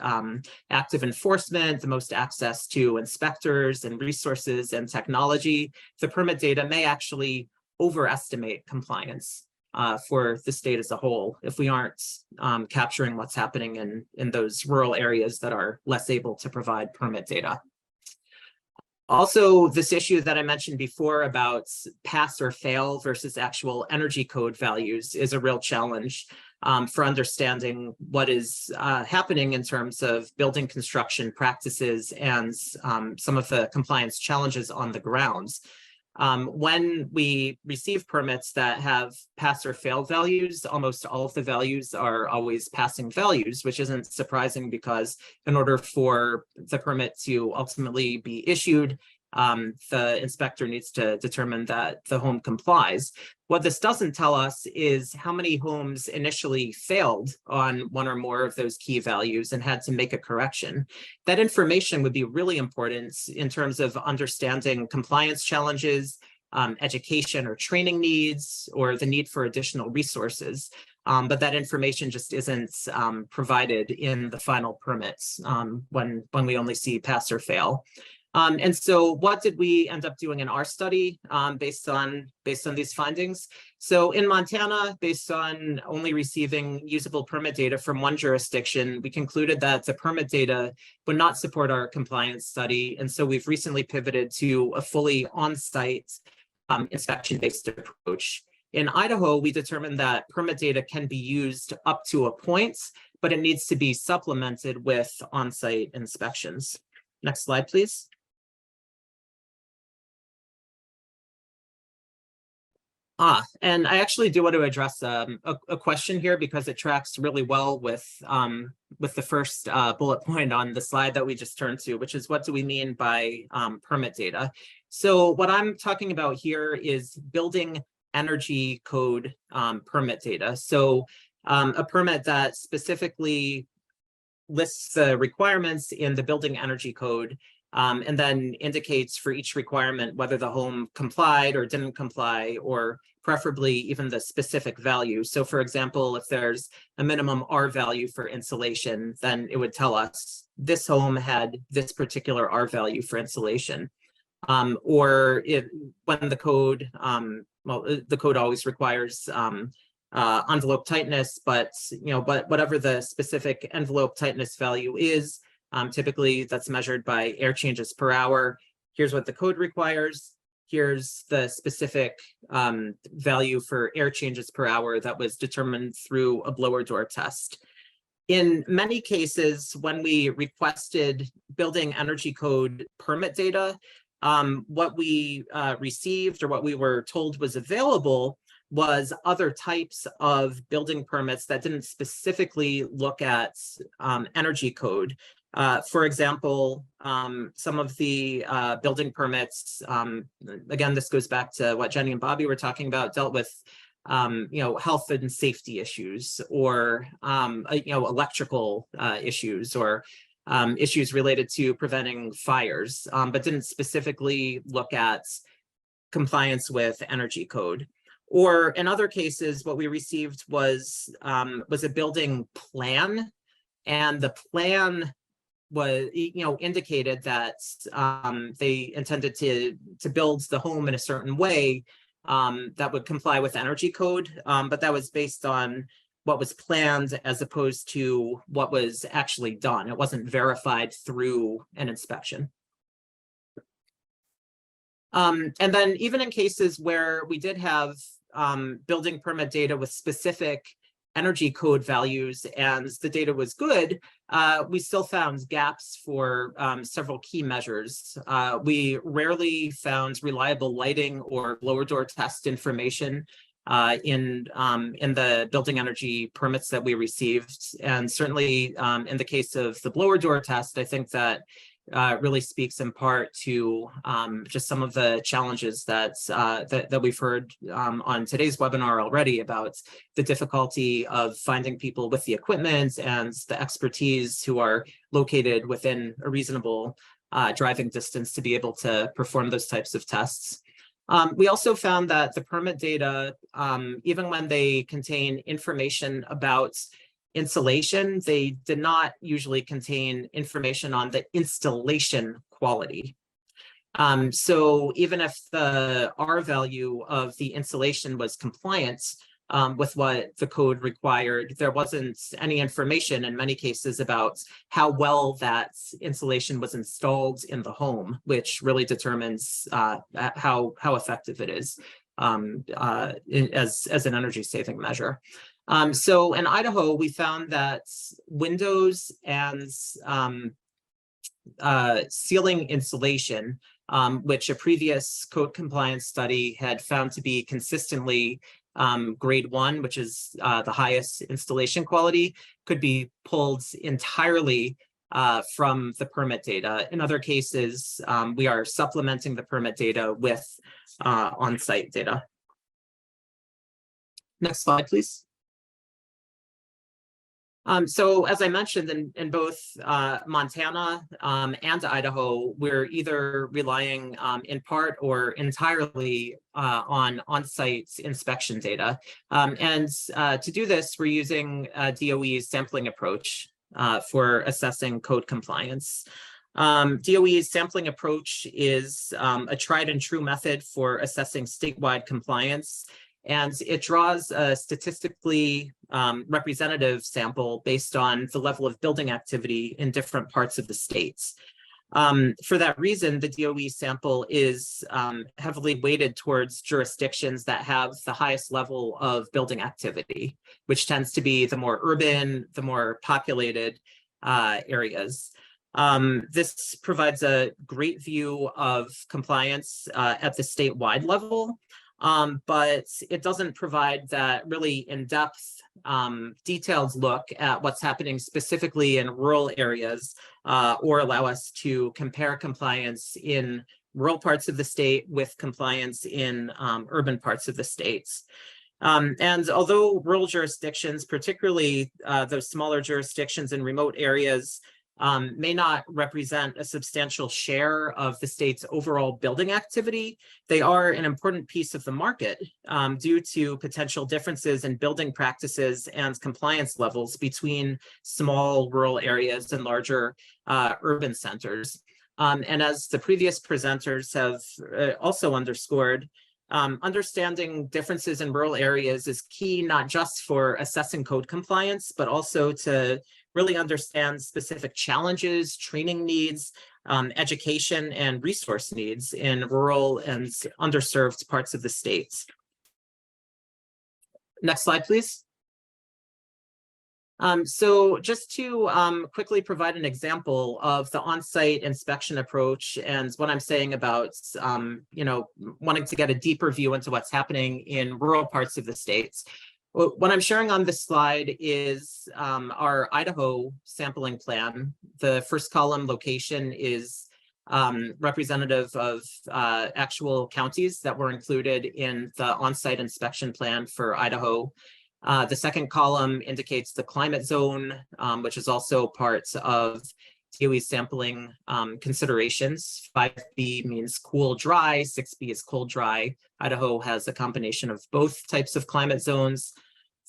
active enforcement, the most access to inspectors and resources and technology, the permit data may actually overestimate compliance for the state as a whole if we aren't capturing what's happening in those rural areas that are less able to provide permit data. Also, this issue that I mentioned before about pass or fail versus actual energy code values is a real challenge for understanding what is happening in terms of building construction practices and some of the compliance challenges on the grounds. When we receive permits that have pass or fail values, almost all of the values are always passing values, which isn't surprising because in order for the permit to ultimately be issued, the inspector needs to determine that the home complies. What this doesn't tell us is how many homes initially failed on one or more of those key values and had to make a correction. That information would be really important in terms of understanding compliance challenges, education or training needs, or the need for additional resources. But that information just isn't provided in the final permits when we only see pass or fail. And so what did we end up doing in our study based on these findings? So in Montana, based on only receiving usable permit data from one jurisdiction, we concluded that the permit data would not support our compliance study. And so we've recently pivoted to a fully on-site inspection-based approach. In Idaho, we determined that permit data can be used up to a point, but it needs to be supplemented with on-site inspections. Next slide, please. And I actually do want to address a question here because it tracks really well with the first bullet point on the slide that we just turned to, which is what do we mean by permit data? So what I'm talking about here is building energy code permit data. So a permit that specifically lists the requirements in the building energy code and then indicates for each requirement whether the home complied or didn't comply, or preferably even the specific value. So for example, if there's a minimum R value for insulation, then it would tell us this home had this particular R value for insulation. Or when the code, the code always requires envelope tightness, but whatever the specific envelope tightness value is, typically that's measured by air changes per hour. Here's what the code requires. Here's the specific value for air changes per hour that was determined through a blower door test. In many cases, when we requested building energy code permit data, what we received or what we were told was available was other types of building permits that didn't specifically look at energy code. For example, some of the building permits, again, this goes back to what Jeni and Bobbi were talking about, dealt with health and safety issues, or electrical issues, or issues related to preventing fires, but didn't specifically look at compliance with energy code. Or in other cases, what we received was a building plan, and the plan was indicated that they intended to build the home in a certain way that would comply with energy code, but that was based on what was planned as opposed to what was actually done. It wasn't verified through an inspection. And then even in cases where we did have building permit data with specific energy code values and the data was good, we still found gaps for several key measures. We rarely found reliable lighting or blower door test information in the building energy permits that we received. And certainly in the case of the blower door test, I think that really speaks in part to just some of the challenges that we've heard on today's webinar already about the difficulty of finding people with the equipment and the expertise who are located within a reasonable driving distance to be able to perform those types of tests. We also found that the permit data, even when they contain information about insulation, they did not usually contain information on the installation quality. So even if the R value of the insulation was compliant with what the code required, there wasn't any information in many cases about how well that insulation was installed in the home, which really determines how effective it is as an energy saving measure. So in Idaho, we found that windows and ceiling insulation, which a previous code compliance study had found to be consistently grade 1, which is the highest installation quality, could be pulled entirely from the permit data. In other cases, we are supplementing the permit data with on-site data. Next slide, please. So as I mentioned, in both Montana and Idaho, we're either relying in part or entirely on on-site inspection data. And to do this, we're using DOE's sampling approach for assessing code compliance. DOE's sampling approach is a tried and true method for assessing statewide compliance. And it draws a statistically representative sample based on the level of building activity in different parts of the states. For that reason, the DOE sample is heavily weighted towards jurisdictions that have the highest level of building activity, which tends to be the more urban, the more populated areas. This provides a great view of compliance at the statewide level. But it doesn't provide that really in-depth, detailed look at what's happening specifically in rural areas or allow us to compare compliance in rural parts of the state with compliance in urban parts of the states. And although rural jurisdictions, particularly those smaller jurisdictions in remote areas, may not represent a substantial share of the state's overall building activity, they are an important piece of the market due to potential differences in building practices and compliance levels between small rural areas and larger urban centers. And as the previous presenters have also underscored, understanding differences in rural areas is key not just for assessing code compliance, but also to really understand specific challenges, training needs, education, and resource needs in rural and underserved parts of the states. Next slide, please. So just to quickly provide an example of the on-site inspection approach and what I'm saying about, wanting to get a deeper view into what's happening in rural parts of the states. What I'm sharing on this slide is our Idaho sampling plan. The first column location is representative of actual counties that were included in the on-site inspection plan for Idaho. The second column indicates the climate zone, which is also part of DOE sampling considerations. 5B means cool, dry, 6B is cold, dry. Idaho has a combination of both types of climate zones.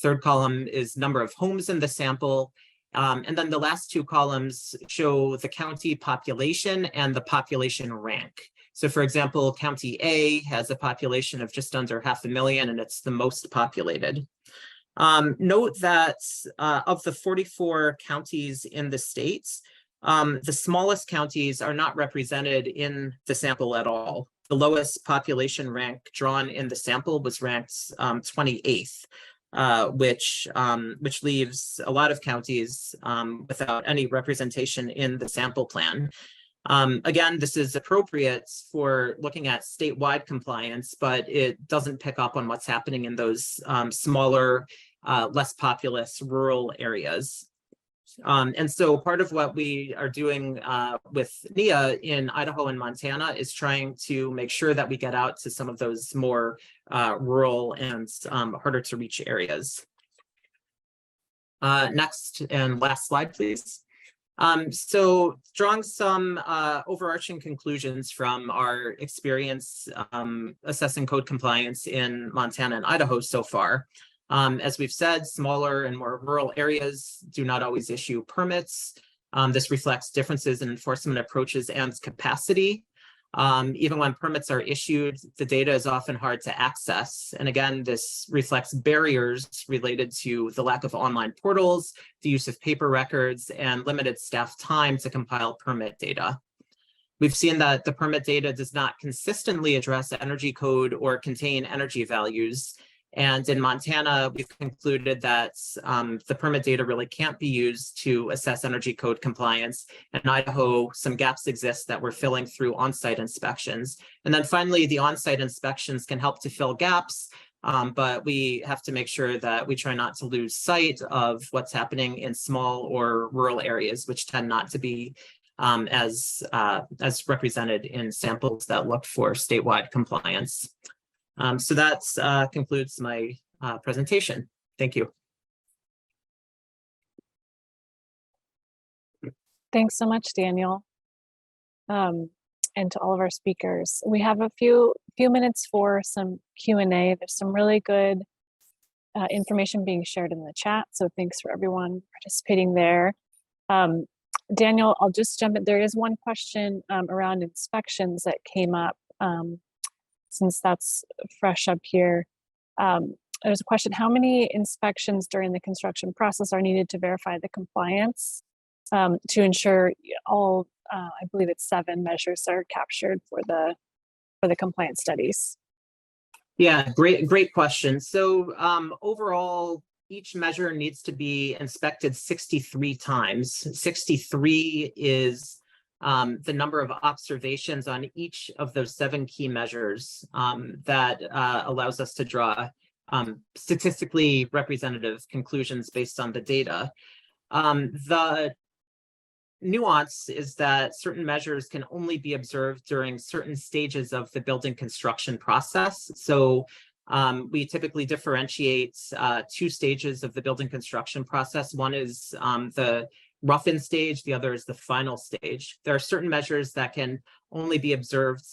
Third column is number of homes in the sample. And then the last two columns show the county population and the population rank. So for example, County A has a population of just under 500,000 and it's the most populated. Note that of the 44 counties in the states, the smallest counties are not represented in the sample at all. the lowest population rank drawn in the sample was ranked 28th, which leaves a lot of counties without any representation in the sample plan. Again, this is appropriate for looking at statewide compliance, but it doesn't pick up on what's happening in those smaller, less populous rural areas. And so part of what we are doing with NEEA in Idaho and Montana is trying to make sure that we get out to some of those more rural and harder to reach areas. Next and last slide, please. So drawing some overarching conclusions from our experience assessing code compliance in Montana and Idaho so far. As we've said, smaller and more rural areas do not always issue permits. This reflects differences in enforcement approaches and capacity. Even when permits are issued, the data is often hard to access. And again, this reflects barriers related to the lack of online portals, the use of paper records, and limited staff time to compile permit data. We've seen that the permit data does not consistently address energy code or contain energy values. And in Montana, we've concluded that the permit data really can't be used to assess energy code compliance. In Idaho, some gaps exist that we're filling through on-site inspections. And then finally, the on-site inspections can help to fill gaps, but we have to make sure that we try not to lose sight of what's happening in small or rural areas, which tend not to be as represented in samples that look for statewide compliance. So that concludes my presentation. Thank you. Thanks so much, Daniel. And to all of our speakers. We have a few minutes for some Q&A. There's some really good information being shared in the chat. So thanks for everyone participating there. Daniel, I'll just jump in. There is one question around inspections that came up. Since that's fresh up here, there's a question: how many inspections during the construction process are needed to verify the compliance to ensure all? I believe it's 7 measures are captured for the compliance studies. Yeah, great question. So overall, each measure needs to be inspected 63 times. 63 is the number of observations on each of those 7 key measures that allows us to draw statistically representative conclusions based on the data. The nuance is that certain measures can only be observed during certain stages of the building construction process. So we typically differentiate 2 stages of the building construction process. One is the rough-in stage, the other is the final stage. There are certain measures that can only be observed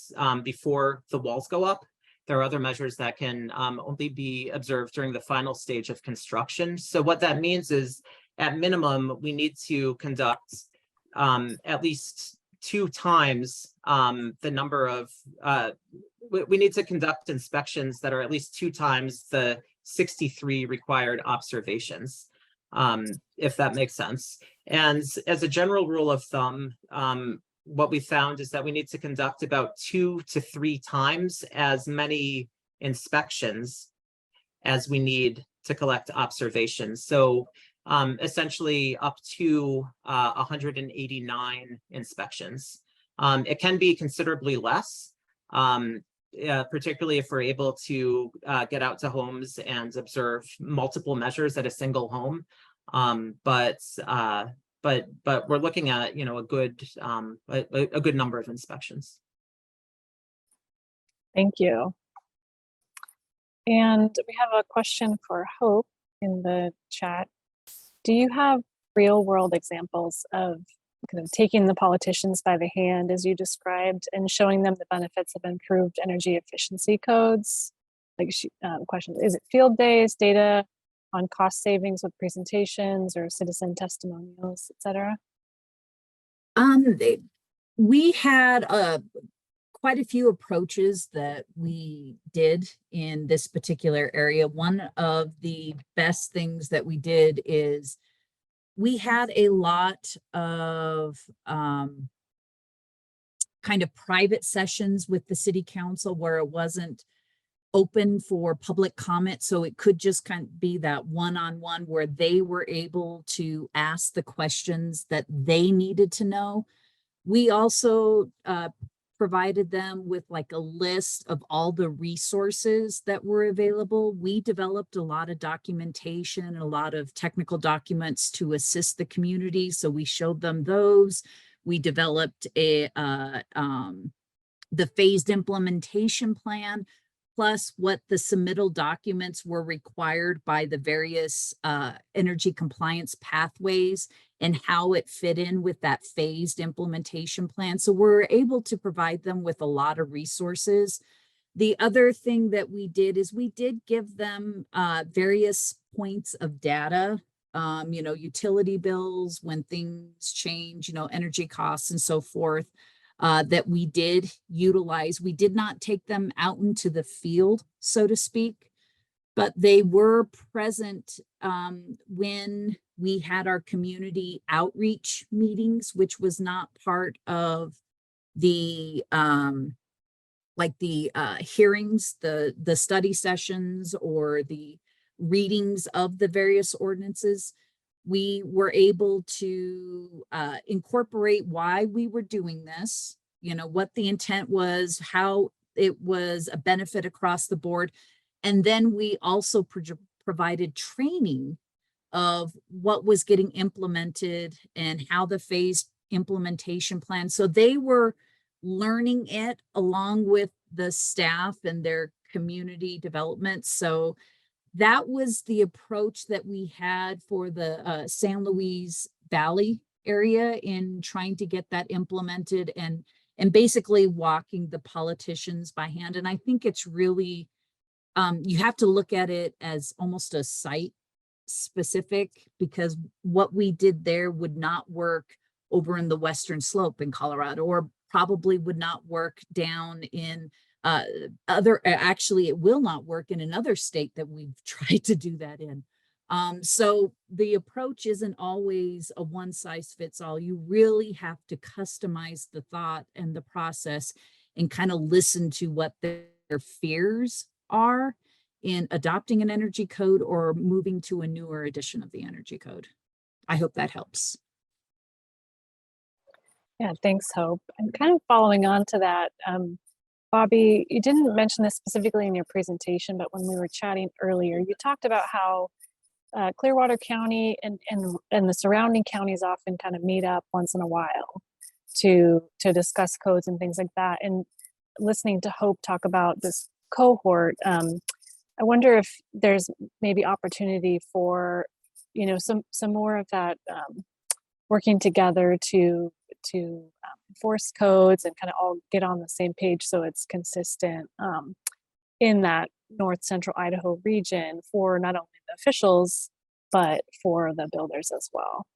before the walls go up. There are other measures that can only be observed during the final stage of construction. So what that means is, at minimum, we need to conduct at least 2 times the number of, we need to conduct inspections that are at least 2 times the 63 required observations, if that makes sense. And as a general rule of thumb, what we found is that we need to conduct about 2 to 3 times as many inspections as we need to collect observations. So essentially up to 189 inspections. It can be considerably less, particularly if we're able to get out to homes and observe multiple measures at a single home. But we're looking at, you know, a good number of inspections. Thank you. And we have a question for Hope in the chat. Do you have real world examples of kind of taking the politicians by the hand, as you described, and showing them the benefits of improved energy efficiency codes? Like, question, is it field days, data on cost savings with presentations or citizen testimonials, et cetera? We had quite a few approaches that we did in this particular area. One of the best things that we did is we had a lot of kind of private sessions with the city council where it wasn't open for public comment. So it could just kind of be that one-on-one where they were able to ask the questions that they needed to know. We also provided them with like a list of all the resources that were available. We developed a lot of documentation and a lot of technical documents to assist the community. So we showed them those. We developed the phased implementation plan, plus what the submittal documents were required by the various energy compliance pathways and how it fit in with that phased implementation plan. So we're able to provide them with a lot of resources. The other thing that we did is we did give them various points of data, utility bills, when things change, energy costs and so forth. That we did utilize. We did not take them out into the field, so to speak, but they were present when we had our community outreach meetings, which was not part of the hearings, the study sessions or the readings of the various ordinances. We were able to incorporate why we were doing this, what the intent was, how it was a benefit across the board. And then we also provided training of what was getting implemented and how the phased implementation plan. So they were learning it along with the staff and their community development. So that was the approach that we had for the San Luis Valley area in trying to get that implemented and basically walking the politicians by hand. And I think it's really, you have to look at it as almost a site specific, because what we did there would not work over in the Western Slope in Colorado, or probably would not work down in actually it will not work in another state that we've tried to do that in. So the approach isn't always a one size fits all. You really have to customize the thought and the process and kind of listen to what their fears are in adopting an energy code or moving to a newer edition of the energy code. I hope that helps. Yeah, thanks, Hope. And kind of following on to that, Bobbi, you didn't mention this specifically in your presentation, but when we were chatting earlier, you talked about how Clearwater County and the surrounding counties often kind of meet up once in a while to discuss codes and things like that. And listening to Hope talk about this cohort, I wonder if there's maybe opportunity for, some more of that working together to enforce codes and kind of all get on the same page so it's consistent in that North Central Idaho region for not only the officials, but for the builders as well.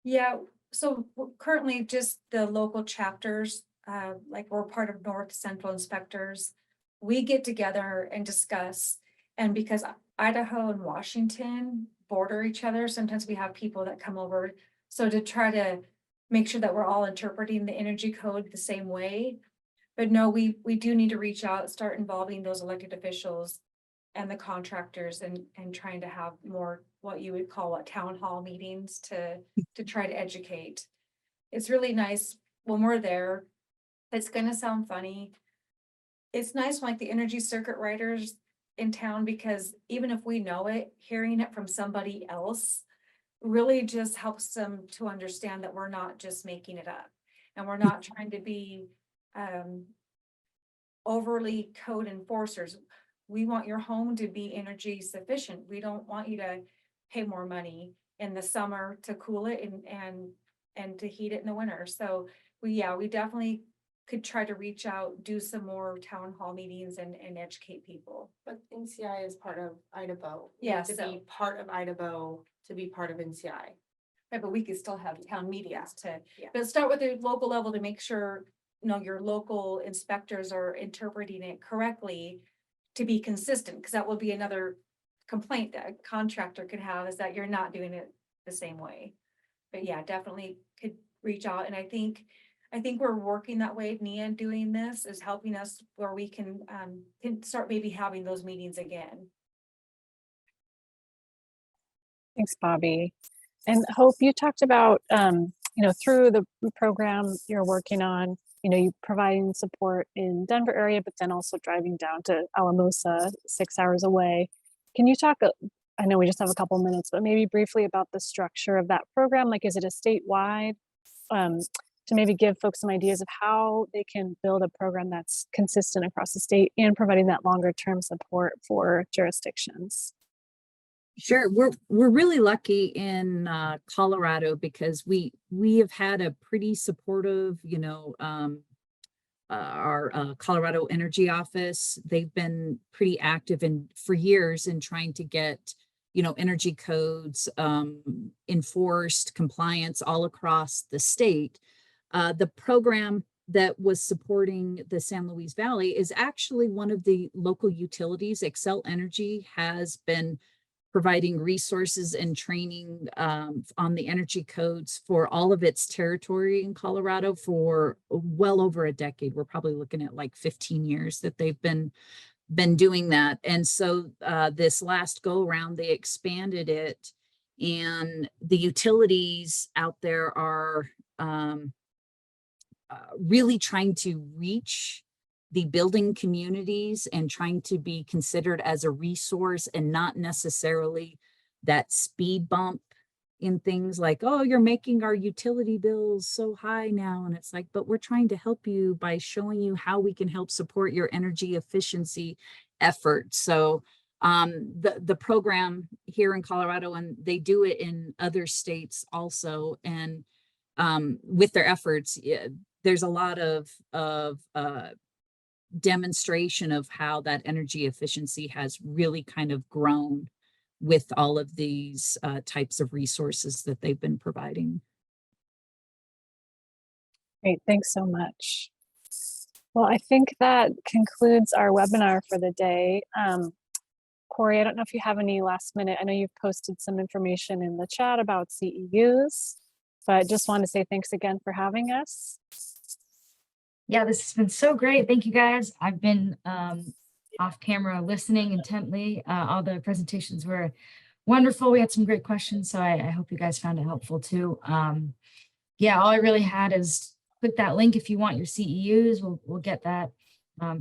Yeah, so currently just the local chapters, like we're part of North Central Inspectors, we get together and discuss. And because Idaho and Washington border each other, sometimes we have people that come over. So to try to make sure that we're all interpreting the energy code the same way. But no, we do need to reach out, start involving those elected officials and the contractors and trying to have more what you would call town hall meetings to try to educate. It's really nice when we're there. It's gonna sound funny. It's nice when, like, the energy circuit riders in town, because even if we know it, hearing it from somebody else really just helps them to understand that we're not just making it up and we're not trying to be overly code enforcers. We want your home to be energy sufficient. We don't want you to pay more money in the summer to cool it and to heat it in the winter. So we definitely could try to reach out, do some more town hall meetings and educate people. But NCI is part of Idaho. Yeah, To be part of Idaho, to be part of NCI. Right, but we could still have town meetings Yeah. but start with the local level to make sure, your local inspectors are interpreting it correctly to be consistent, because that will be another complaint that a contractor could have, is that you're not doing it the same way. But yeah, definitely could reach out. And I think I think we're working that way. NEEA doing this is helping us where we can start maybe having those meetings again. Thanks, Bobbi. And Hope, you talked about, through the program you're working on, you providing support in Denver area, but then also driving down to Alamosa, 6 hours away. Can you talk, I know we just have a couple minutes, but maybe briefly about the structure of that program? Like, is it a statewide, to maybe give folks some ideas of how they can build a program that's consistent across the state and providing that longer term support for jurisdictions? Sure. We're really lucky in Colorado because we have had a pretty supportive, our Colorado Energy Office. They've been pretty active for years in trying to get, energy codes enforced, compliance all across the state. The program that was supporting the San Luis Valley is actually one of the local utilities. Xcel Energy has been providing resources and training on the energy codes for all of its territory in Colorado for well over a decade. We're probably looking at like 15 years that they've been doing that. And so this last go around, they expanded it, and the utilities out there are really trying to reach the building communities and trying to be considered as a resource and not necessarily that speed bump in things like, oh, you're making our utility bills so high now. And it's like, but we're trying to help you by showing you how we can help support your energy efficiency efforts. So the program here in Colorado, and they do it in other states also. And with their efforts, there's a lot of demonstration of how that energy efficiency has really kind of grown with all of these types of resources that they've been providing. Great, thanks so much. Well, I think that concludes our webinar for the day. Corey, I don't know if you have any last minute. I know you've posted some information in the chat about CEUs, but I just want to say thanks again for having us. Yeah, this has been so great. Thank you guys. I've been off camera listening intently. All the presentations were wonderful. We had some great questions, so I hope you guys found it helpful too. Yeah, all I really had is click that link if you want your CEUs. We'll get that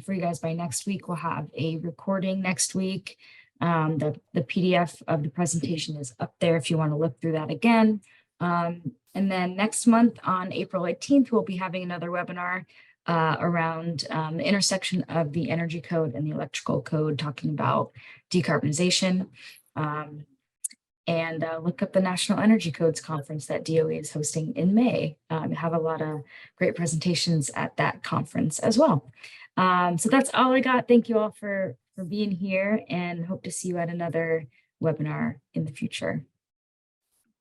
for you guys by next week. We'll have a recording next week. The PDF of the presentation is up there if you want to look through that again. And then next month on April 18th, we'll be having another webinar around the intersection of the energy code and the electrical code, talking about decarbonization. And look up the National Energy Codes Conference that DOE is hosting in May. Have a lot of great presentations at that conference as well. So that's all I got. Thank you all for being here, and hope to see you at another webinar in the future.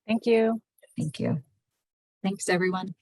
Thank you. Thank you. Thanks, everyone.